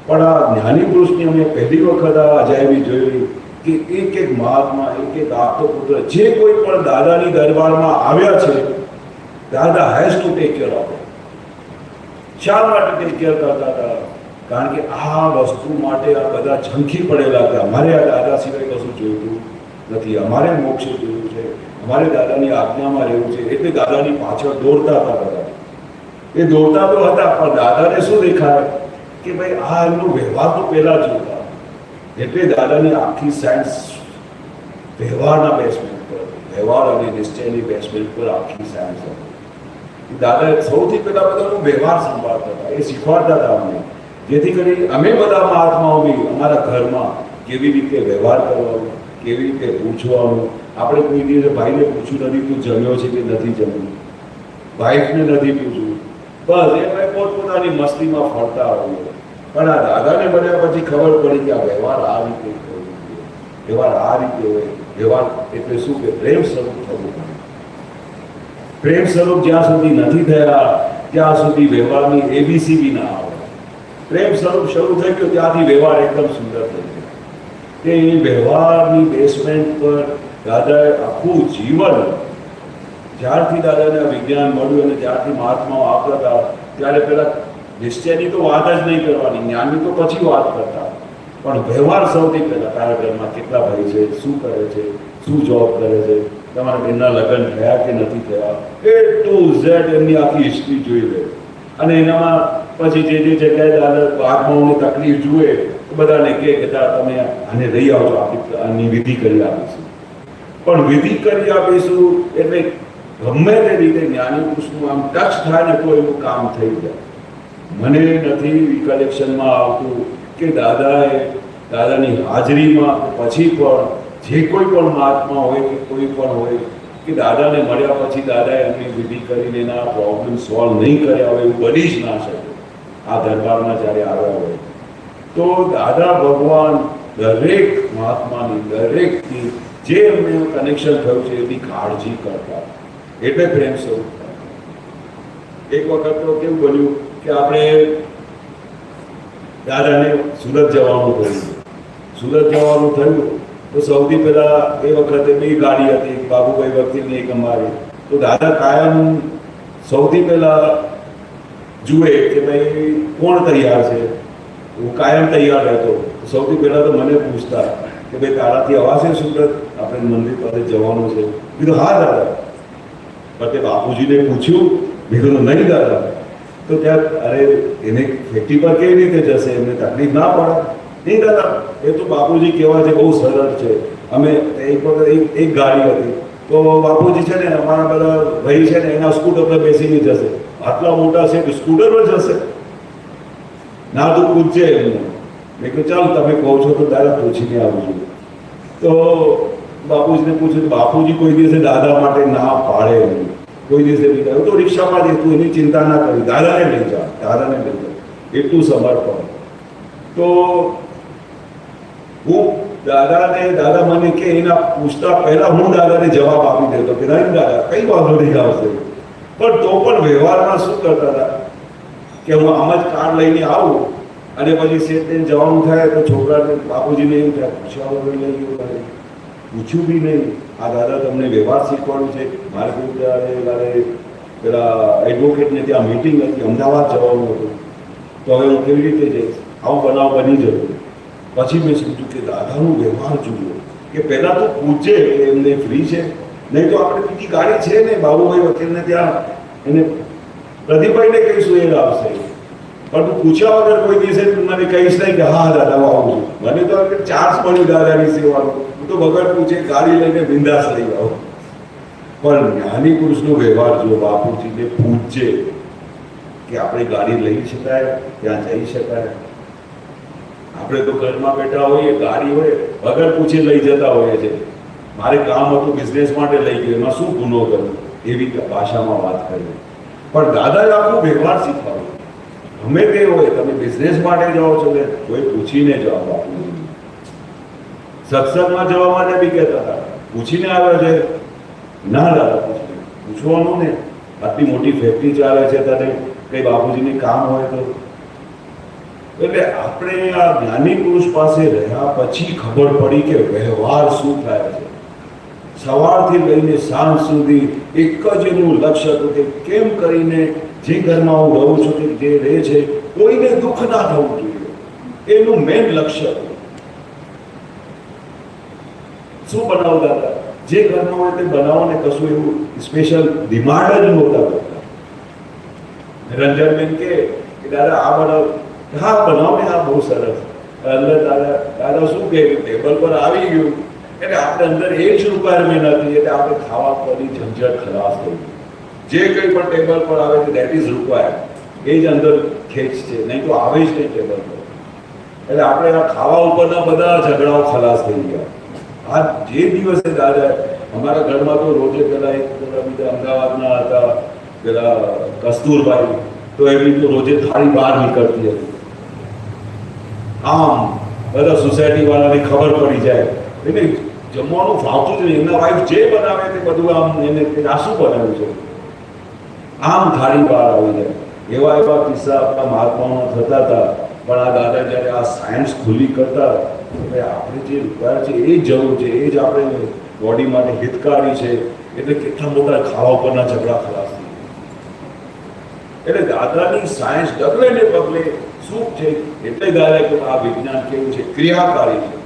પણ આ જ્ઞાની પુરુષની અમે પહેલી વખત આ અજાયબી જોઈ કે એક એક મહાત્મા, એક એક આપતો પુત્ર જે કોઈ પણ દાદાની દરબારમાં આવ્યા છે, દાદા has to take care of. શા માટે ટેક કેર કરતા હતા? કારણ કે આ વસ્તુ માટે આ બધા ઝંખી પડેલા હતા. અમારે આ દાદા સિવાય કશું જોઈતું નથી, અમારે મોક્ષ જોયું છે, અમારે દાદાની આજ્ઞામાં રહેવું છે, એટલે દાદાની પાછળ દોડતા હતા બધા. એ દોડતા તો હતા, પણ દાદાને શું દેખાય કે ભાઈ આ એમનો વ્યવહાર તો પહેલા જોતા, એટલે દાદાની આખી સાયન્સ વ્યવહારના બેસમેન્ટ પર, વ્યવહાર અને નિશ્ચયની બેસમેન્ટ પર આખી સાયન્સ હતી. દાદા સૌથી પહેલા બધાનો વ્યવહાર સંભાળતા હતા, એ શીખવાડતા હતા અમને, જેથી કરી અમે બધા મહાત્માઓ બી અમારા ઘરમાં કેવી રીતે વ્યવહાર કરવાનો, કેવી રીતે પૂછવાનું. આપણે કોઈ દિવસે ભાઈને પૂછ્યું નથી તું જમ્યો છે કે નથી જમ્યું, વાઈફને નથી પૂછવું, બસ એ ભાઈ પોતપોતાની મસ્તીમાં ફરતા હોઈએ. પણ આ દાદાને બન્યા પછી ખબર પડી કે આ વ્યવહાર આ રીતે કરવો જોઈએ, વ્યવહાર આ રીતે હોય. વ્યવહાર એટલે શું કે પ્રેમ સ્વરૂપ થવું પડે. પ્રેમ સ્વરૂપ જ્યાં સુધી નથી થયા ત્યાં સુધી વ્યવહારની એબીસી બી ના આવે. પ્રેમ સ્વરૂપ શરૂ થઈ ગયો ત્યાંથી વ્યવહાર એકદમ સુંદર થઈ ગયો. કે એ વ્યવહારની બેસમેન્ટ પર દાદાએ આખું જીવન, જ્યારથી દાદાને વિજ્ઞાન મળ્યું અને જ્યારથી મહાત્માઓ આવતા હતા ત્યારે પેલા નિશ્ચયની તો વાત જ નહીં કરવાની, જ્ઞાનની તો પછી વાત કરતા, પણ વ્યવહાર સૌથી પહેલા. તારા ઘરમાં કેટલા ભાઈ છે, શું કરે છે, શું જોબ કરે છે, તમારા બેનના લગ્ન થયા કે નથી થયા, એ ટુ ઝેડ એમની આખી હિસ્ટ્રી જોઈ લે. અને એનામાં પછી જે જગ્યાએ દાદા આત્માઓની તકલીફ જુએ તો બધાને કહે કે તમે આને લઈ આવજો, આપણી આની વિધિ કરી આપીશું. પણ વિધિ કરી આપીશું એટલે ગમે તે રીતે જ્ઞાની પુરુષનું આમ ટચ થાય ને તો એનું કામ થઈ જાય. મને નથી રિકલેક્શનમાં આવતું કે દાદાની હાજરીમાં પછી પણ જે કોઈ પણ મહાત્મા હોય કે કોઈ પણ હોય કે દાદાને મળ્યા પછી દાદાએ એમની વિધિ કરીને એના પ્રોબ્લેમ સોલ્વ નહીં કર્યા હોય એવું બની જ ના શકે. આ દરબારમાં જ્યારે આવ્યા હોય તો દાદા ભગવાન દરેક મહાત્માની, દરેકની જે એમને કનેક્શન થયું છે એની કાળજી કરતા, એટલે પ્રેમ સ્વરૂપ થાય. એક વખત તો કેવું બન્યું કે આપણે દાદાને સુરત જવાનું થયું. સુરત જવાનું થયું તો સૌથી પહેલા એ વખતે બે ગાડી હતી, એક બાબુભાઈ વકીલની, એક અમારી. તો દાદા કાયમ સૌથી પહેલા જુએ કે ભાઈ કોણ તૈયાર છે. હું કાયમ તૈયાર રહેતો. સૌથી પહેલા તો મને પૂછતા કે ભાઈ તારાથી અવાશે સુરત, આપણે મંદિર પાસે જવાનું છે. કીધું હા દાદા. પણ તે બાપુજીને પૂછ્યું, મેં કીધું નહીં દાદા. તો ત્યાં અરે એને ફેક્ટરી પર કેવી રીતે જશે, એમને તકલીફ ના પડે. નહીં દાદા, એ તો બાપુજી કહેવા છે બહુ સરળ છે. અમે એક વખત એક ગાડી હતી, તો બાપુજી છે ને અમારા બધા ભાઈ છે ને એના સ્કૂટર પર બેસીને જશે. આટલા મોટા છે સ્કૂટર પર જશે, ના તો પૂછજે એમને. મેં કહ્યું ચાલો તમે કહો છો તો દાદા પૂછીને આવું છું. તો બાપુજીને પૂછ્યું, બાપુજી કોઈ દિવસે દાદા માટે ના પાડે નહીં, કોઈ દિવસે નહીં કહ્યું. તો રિક્ષામાં જઈ, તું એની ચિંતા ના કરી, દાદાને લઈ જા, દાદાને લઈ જા, એટલું સમર્પણ. તો હું દાદા મને કે એના પૂછતા પહેલા હું દાદાને જવાબ આપી દેતો કે નહીં દાદા કઈ વાંધો નહીં આવશે. પણ તો પણ વ્યવહારમાં શું કરતા હતા કે હું આમ જ કાર લઈને આવું અને પછી શેઠને જવાનું થાય તો છોકરાને બાપુજીને એવું થાય પૂછ્યા વગર લઈ ગયું, પૂછ્યું બી નહીં. આ દાદા તમને વ્યવહાર શીખવાડ્યું છે. મારે કોઈ ત્યારે પેલા એડવોકેટને ત્યાં મિટિંગ હતી, અમદાવાદ જવાનું હતું. તો હવે હું કેવી રીતે જઈશ, આવું બનાવ બની જતો. પછી મેં સમજ્યું કે દાદાનું વ્યવહાર જુઓ કે પહેલાં તો પૂછે કે એમને ફ્રી છે, નહીં તો આપણે બીજી ગાડી છે ને બાબુભાઈ વકીલને ત્યાં એને પ્રદીપભાઈને કહીશું એ આવશે. પણ તું પૂછ્યા વગર કોઈ દિવસે મને કહીશ નહીં કે હા દાદા હું આવું છું. મને તો ચાર્જ મળ્યું દાદાની સેવાનું. હું તો વગર પૂછે ગાડી લઈને બિંદાસ લઈ આવું. પણ જ્ઞાની પુરુષનો વ્યવહાર જો બાપુજીને પૂછજે કે આપણે ગાડી લઈ શકાય, ત્યાં જઈ શકાય. આપણે તો ઘરમાં બેઠા હોઈએ, ગાડી હોય વગર પૂછે લઈ જતા હોઈએ છે. મારે કામ હતું બિઝનેસ માટે લઈ ગયું, એમાં શું ગુનો કર્યો, એવી ભાષામાં વાત કરી. પણ દાદાએ આખું વ્યવહાર શીખવાડ્યું. ગમે તે હોય, તમે બિઝનેસ માટે જાઓ છો ને કોઈ પૂછીને જાઓ. બાપુજી સત્સંગમાં જવા માટે બી કહેતા હતા પૂછીને આવ્યો છે, ના દાદા પૂછવાનું ને. આટલી મોટી ફેક્ટરી ચાલે છે, તને કઈ બાપુજીને કામ હોય તો. એટલે આપણે આ જ્ઞાની પુરુષ પાસે રહ્યા પછી ખબર પડી કે વ્યવહાર શું થાય છે. સવારથી લઈને સાંજ સુધી એક જ એનું લક્ષ્ય હતું કે કેમ કરીને જે ઘરમાં હું રહું છું કે જે રહે છે કોઈને દુઃખ ના થવું જોઈએ. એનું મેન લક્ષ્ય હતું. શું બનાવતા હતા, જે ઘરમાં હોય તે બનાવો ને, કશું એવું સ્પેશિયલ ડિમાન્ડ જ નહોતા કરતા. રંજનબેન કે દાદા આ બનાવ, હા બનાવો ને, હા બહુ સરસ. અંદર દાદા શું કહે ટેબલ પર આવી ગયું એટલે આપણે અંદર એ જ રિક્વાયરમેન્ટ હતી એટલે આપણે ખાવા પરની ઝંઝટ ખલાસ થઈ. જે કંઈ પણ ટેબલ પર આવે છે દેટ ઇઝ રિક્વાયર્ડ, એ જ અંદર ખેંચ છે, નહીં તો આવે જ નહીં ટેબલ પર. એટલે આપણે આ ખાવા ઉપરના બધા ઝઘડાઓ ખલાસ થઈ ગયા. આ જે દિવસે દાદા અમારા ઘરમાં તો રોજે પેલા એક બીજા અમદાવાદના હતા પેલા કસ્તુરભાઈ, તો એમની તો રોજે થાળી બહાર નીકળતી હતી. આમ બધા સોસાયટી વાળાને ખબર પડી જાય એટલે જમવાનું ફાવતું જ નહીં. એમના વાઈફ જે બનાવે તે બધું આમ એને આ શું બનાવ્યું છે, આમ થાળી બહાર આવી જાય. એવા એવા કિસ્સા આપણા મહાત્માઓમાં થતા હતા. પણ આ દાદા જ્યારે આ સાયન્સ ખુલ્લી કરતા એટલે આપણે જે રિક્વાયર છે એ જ જરૂર છે, એ જ આપણે બોડી માટે હિતકારી છે. એટલે કેટલા મોટા ખાવા પરના ઝઘડા ખલાસ થઈ ગયા. એટલે દાદાની સાયન્સ ડગલે ને પગલે શું છે, એટલે દાદા કે આ વિજ્ઞાન કેવું છે, ક્રિયાકારી છે.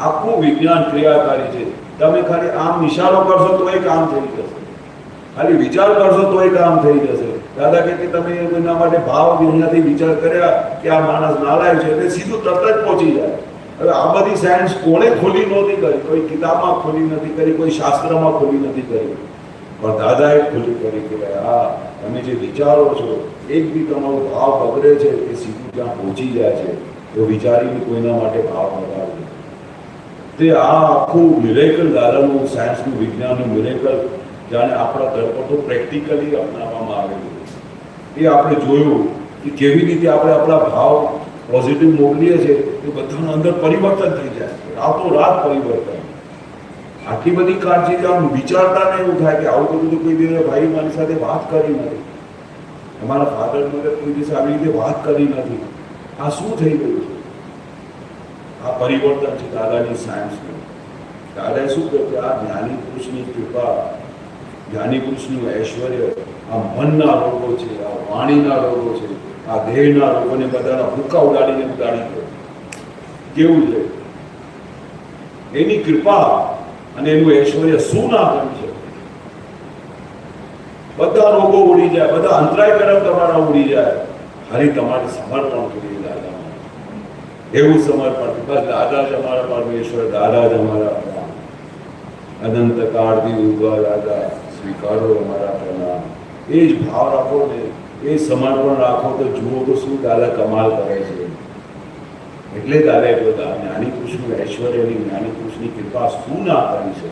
આખું વિજ્ઞાન ક્રિયાકારી છે. તમે ખાલી આમ નિશાનો કરશો તો એ કામ થઈ જશે, ખાલી વિચાર કરશો તો એ કામ થઈ જશે. દાદા કે તમે એના માટે ભાવ અહીંયાથી વિચાર કર્યા કે આ માણસ નાલાયક છે એટલે સીધું તરત જ પહોંચી જાય. હવે આ બધી સાયન્સ કોણે ખોલી નહોતી કરી, કોઈ કિતાબમાં ખોલી નથી કરી, કોઈ શાસ્ત્રમાં ખોલી નથી કરી, પણ દાદાએ ખોલી કરી કે ભાઈ આ તમે જે વિચારો છો એક બી તમારો ભાવ બગડે છે એ સીધું ત્યાં પહોંચી જાય છે, તો વિચારીને કોઈના માટે ભાવ બગાડજો. તે આ આખું મિરેકલ દાદાનું સાયન્સનું વિજ્ઞાનનું મિરેકલ જાણે આપણા ઘર પર તો પ્રેક્ટિકલી અપનાવવામાં આવેલું એ આપણે જોયું કે કેવી રીતે આપણે આપણા ભાવ પોઝિટિવ મોકલીએ છીએ એ બધાનું અંદર પરિવર્તન થઈ જાય, રાતોરાત પરિવર્તન. આટલી બધી કાળજી આમ વિચારતા ને એવું થાય કે આવું બધું કોઈ દિવસ ભાઈ મારી સાથે વાત કરી નથી, અમારા ફાધર મધર કોઈ દિવસ આવી રીતે વાત કરી નથી. આ શું થઈ ગયું છે? આ પરિવર્તન છે દાદાની સાયન્સનું. દાદાએ શું કહ્યું કે આ જ્ઞાની પુરુષની કૃપા, જ્ઞાની પુરુષનું ઐશ્વર્ય, આ મનના રોગો છે, આ વાણીના રોગો છે, આ દેહના રોગોને બધાના ભૂકા ઉડાડી દે. કેવું છે એની કૃપા અને એનું ઐશ્વર્ય શું ના કરી શકે? બધા રોગો ઉડી જાય, બધા અંતરાય તરફ તમારા ઉડી જાય, ખાલી તમારે સમર્પણ કરી દાદામાં. એવું સમર્પણ, બસ દાદા જ અમારા પરમેશ્વર, દાદા જ અમારા અનંત કાળથી ઉભા દાદા, સ્વીકારો અમારા પ્રણામ. એ જ ભાવ રાખો ને, એ સમર્પણ રાખો તો જુઓ તો શું દાદા કમાલ કરે છે. એટલે દાદાએ બધા જ્ઞાની પુરુષનું ઐશ્વર્યની, જ્ઞાની પુરુષની કૃપા શું ના કરી શકે,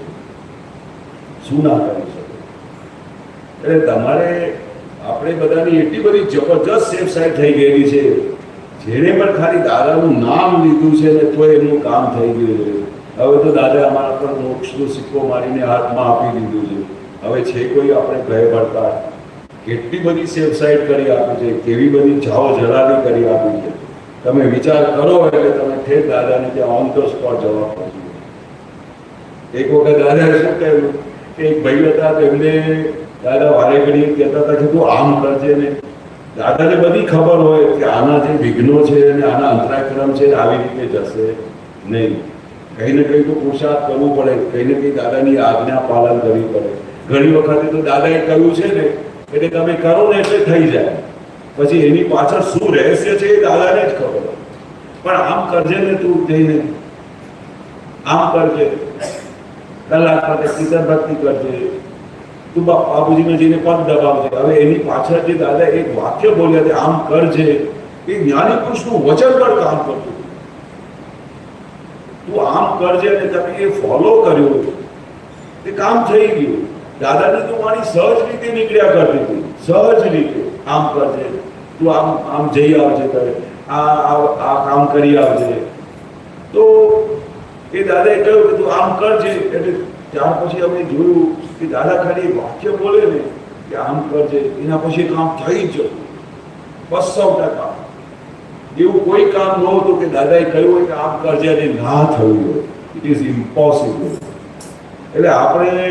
શું ના કરી શકે. એટલે તમારે આપણે બધાની એટલી બધી જબરજસ્ત સેફ સાઈડ થઈ ગયેલી છે, જેણે પણ ખાલી દાદાનું નામ લીધું છે ને તો એમનું કામ થઈ ગયું છે. હવે તો દાદા અમારા પર મોક્ષનો સિક્કો મારીને હાથમાં આપી દીધું છે. હવે છે કોઈ આપણે ભય પડતા? કેટલી બધી સેફ સાઈડ કરી આપી છે, કેવી બધી જાઓ જલાલી કરી આપી છે. તમે વિચાર કરો એટલે તમે ઠેર દાદાને ત્યાં ઓન ધ સ્પોટ જવાબ પહોંચી. એક વખત દાદાએ શું કહ્યું કે એક ભાઈ હતા, તેમને દાદા વારે ઘડી કહેતા હતા કે તું આમ કરજે ને. દાદાને બધી ખબર હોય કે આના જે વિઘ્નો છે અને આના અંતરાક્રમ છે આવી રીતે જશે નહીં. કંઈ ને કંઈ તો પુરુષાર્થ કરવું પડે, કંઈ ને કંઈ દાદાની આજ્ઞા પાલન કરવી પડે. ઘણી વખતે તો દાદાએ કહ્યું છે ને એટલે તમે કરો ને એટલે થઈ જાય. પછી એની પાછળ શું રહસ્ય છે એ દાદાને જ ખબર. પણ આમ કરજે ને તું જઈને, આમ કરજે, કલાક માટે કીર્તન ભક્તિ કરજે, તું બાપુજીને જઈને પગ દબાવજે. હવે એની પાછળ જે દાદા એક વાક્ય બોલ્યા છે આમ કરજે, એ જ્ઞાની પુરુષનું વચન પર કામ કરતું. તું આમ કરજે અને તમે એ ફોલો કર્યું, એ કામ થઈ ગયું. દાદાની તો વાણી સહજ રીતે નીકળ્યા કરતી હતી, સહજ રીતે. આમ કરજે, તું આમ આમ જઈ આવજે, કરે આ કામ કરી આવજે. તો એ દાદાએ કહ્યું કે તું આમ કરજે. એટલે ત્યાર પછી અમે જોયું કે દાદા ખાલી વાક્ય બોલે ને કે આમ કરજે, એના પછી કામ થઈ જ જતું 200%. એવું કોઈ કામ નહોતું કે દાદાએ કહ્યું હોય કે આમ કરજે અને ના થયું હોય. It is impossible. એટલે આપણે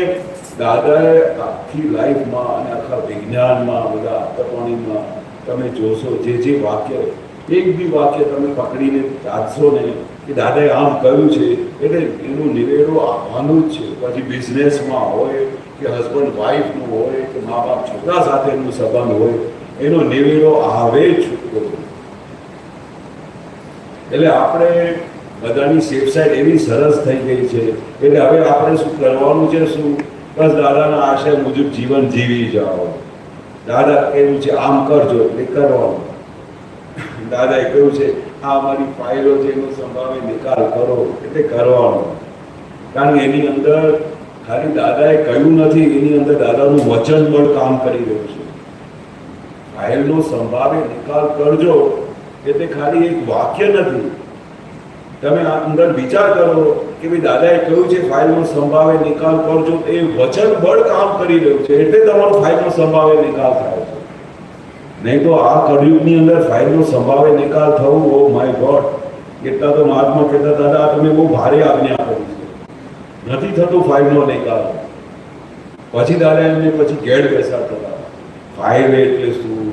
દાદાએ આખી લાઈફમાં અને આખા વિજ્ઞાનમાં, બધા આત્મવાણીમાં તમે જોશો જે વાક્ય, એક બી વાક્ય તમે પકડીને ચાલશો ને કે દાદાએ આમ કહ્યું છે એટલે એનું નિવેડો આવવાનું જ છે. પછી બિઝનેસમાં હોય કે હસબન્ડ વાઈફનું હોય કે મા બાપ છોકરા સાથેનું સંબંધ હોય, એનો નિવેડો આવે જ છૂટકો. એટલે આપણે બધાની સેફ સાઈડ એવી સરસ થઈ ગઈ છે. એટલે હવે આપણે શું કરવાનું છે? શું બસ દાદાના આશય મુજબ જીવન જીવી જાઓ. દાદા કહ્યું છે આમ કરજો એટલે કરવાનું. દાદાએ કહ્યું છે આ અમારી ફાઇલો છે એનો સંભાવે નિકાલ કરો એટલે કરવાનો. કારણ કે એની અંદર ખાલી દાદાએ કહ્યું નથી, એની અંદર દાદાનું વચન બળ કામ કરી રહ્યું છે. ફાઇલનો સંભાવે નિકાલ કરજો એટલે ખાલી એક વાક્ય નથી. તમે આ અંદર વિચાર કરો કે ભાઈ દાદાએ કહ્યું છે ફાઇલનો સંભાવે નિકાલ કરજો, એ વચન બળ કામ કરી રહ્યું છે એટલે તમારો ફાઇલનો સંભાવે નિકાલ થાય છે. નહીં તો આ કળયુગની અંદર ફાઇલનો સંભાવે નિકાલ થવું, ઓ માય ગોડ, કેટલા તો મહાત્મા કહેતા દાદા તમે બહુ ભારે આજ્ઞા કરી છે, નથી થતું ફાઇલનો નિકાલ. પછી દાદા એમને પછી ગેડ બેસાડતા હતા. ફાઇલ એટલે શું,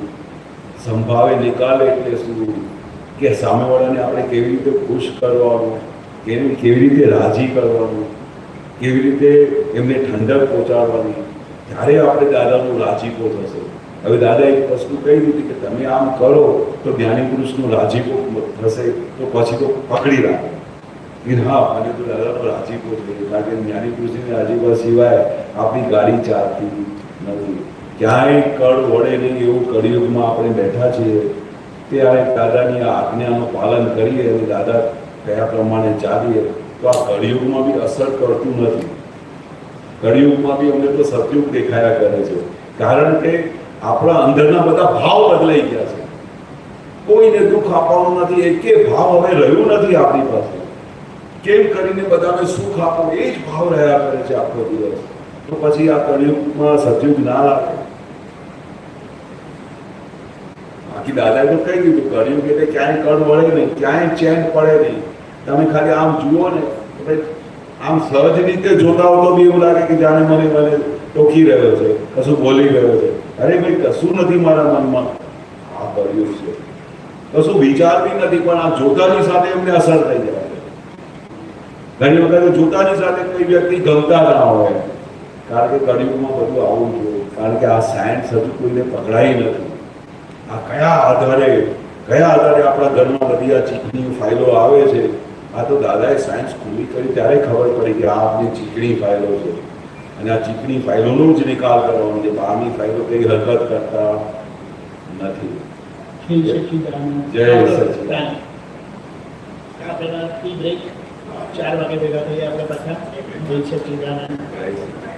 સંભાવે નિકાલ એટલે શું, કે સામેવાળાને આપણે કેવી રીતે ખુશ કરવાનું, કેવી રીતે રાજી કરવાનું, કેવી રીતે એમને ઠંડક પહોંચાડવાની, ત્યારે આપણે દાદાનું રાજીપો થશે. હવે દાદા એક વસ્તુ કહી દીધી કે તમે આમ કરો તો જ્ઞાની પુરુષનું રાજીપો થશે, તો પછી તો પકડી રાખો કે હા મને તો દાદાનો રાજીપો જોઈએ. કારણ કે જ્ઞાની પુરુષની રાજીપા સિવાય આપણી ગાડી ચાલતી નથી. ક્યાંય કળ વળે નહીં એવું કળિયુગમાં આપણે બેઠા છીએ. ત્યારે દાદાની આ આજ્ઞાનું પાલન કરીએ અને દાદા કયા પ્રમાણે ચાલીએ તો આ કળિયુગમાં બી અસર કરતું નથી. કળિયુગમાં બી અમને તો સતયુગ દેખાયા કરે છે. કારણ કે આપણા અંદરના બધા ભાવ બદલાઈ ગયા છે. કોઈને દુઃખ આપવાનું નથી, એકે ભાવ હવે રહ્યું નથી આપણી પાસે. કેમ કરીને બધાને સુખ આપો એ જ ભાવ રહ્યા કરે છે આખો દિવસ. તો પછી આ કળિયુગમાં સતયુગ ના લાગે. બાકી દાદાએ તો કહી દીધું કળિયુગ એટલે ક્યાંય કળ વળે નહીં, ક્યાંય ચેન પડે નહીં. તમે ખાલી આમ જુઓ ને તો ભાઈ આમ સહજ રીતે જોતા હો તો બી એવું લાગે કે જાણે મને ટોકી રહ્યો છે, કશું બોલી રહ્યો છે. અરે ભાઈ કશું નથી મારા મનમાં, આ કર્યું છે, કશું વિચાર બી નથી, પણ આ જોતાની સાથે એમને અસર થઈ જાય છે. ઘણી વખત જોતાની સાથે કોઈ વ્યક્તિ ગમતા ના હોય, કારણ કે કળિયુગમાં બધું આવું જોઈએ, કારણ કે આ સાયન્સ હજુ કોઈને પકડાઈ નથી. આ કયા આધારે આપણા ઘરમાં બધી આ ચીકણી ફાઇલો આવે છે? આ તો દાદાએ સાયન્સ ખુલ્લી કરી ત્યારે ખબર પડી કે આ આપણી ચીકણી ફાઇલો છે, અને આ ચીકણી ફાઇલોનો જ નિકાલ કરવાનો છે. બહારની ફાઇલો કઈ હરકત કરતા નથી. શ્રી સચ્ચિદાનંદ. જય સચ્ચિદાનંદ. આપણે બ્રેક 4 વાગે ભેગા થઈએ આપણે પાછા. જય સચ્ચિદાનંદ. જય સચ્ચિદાનંદ.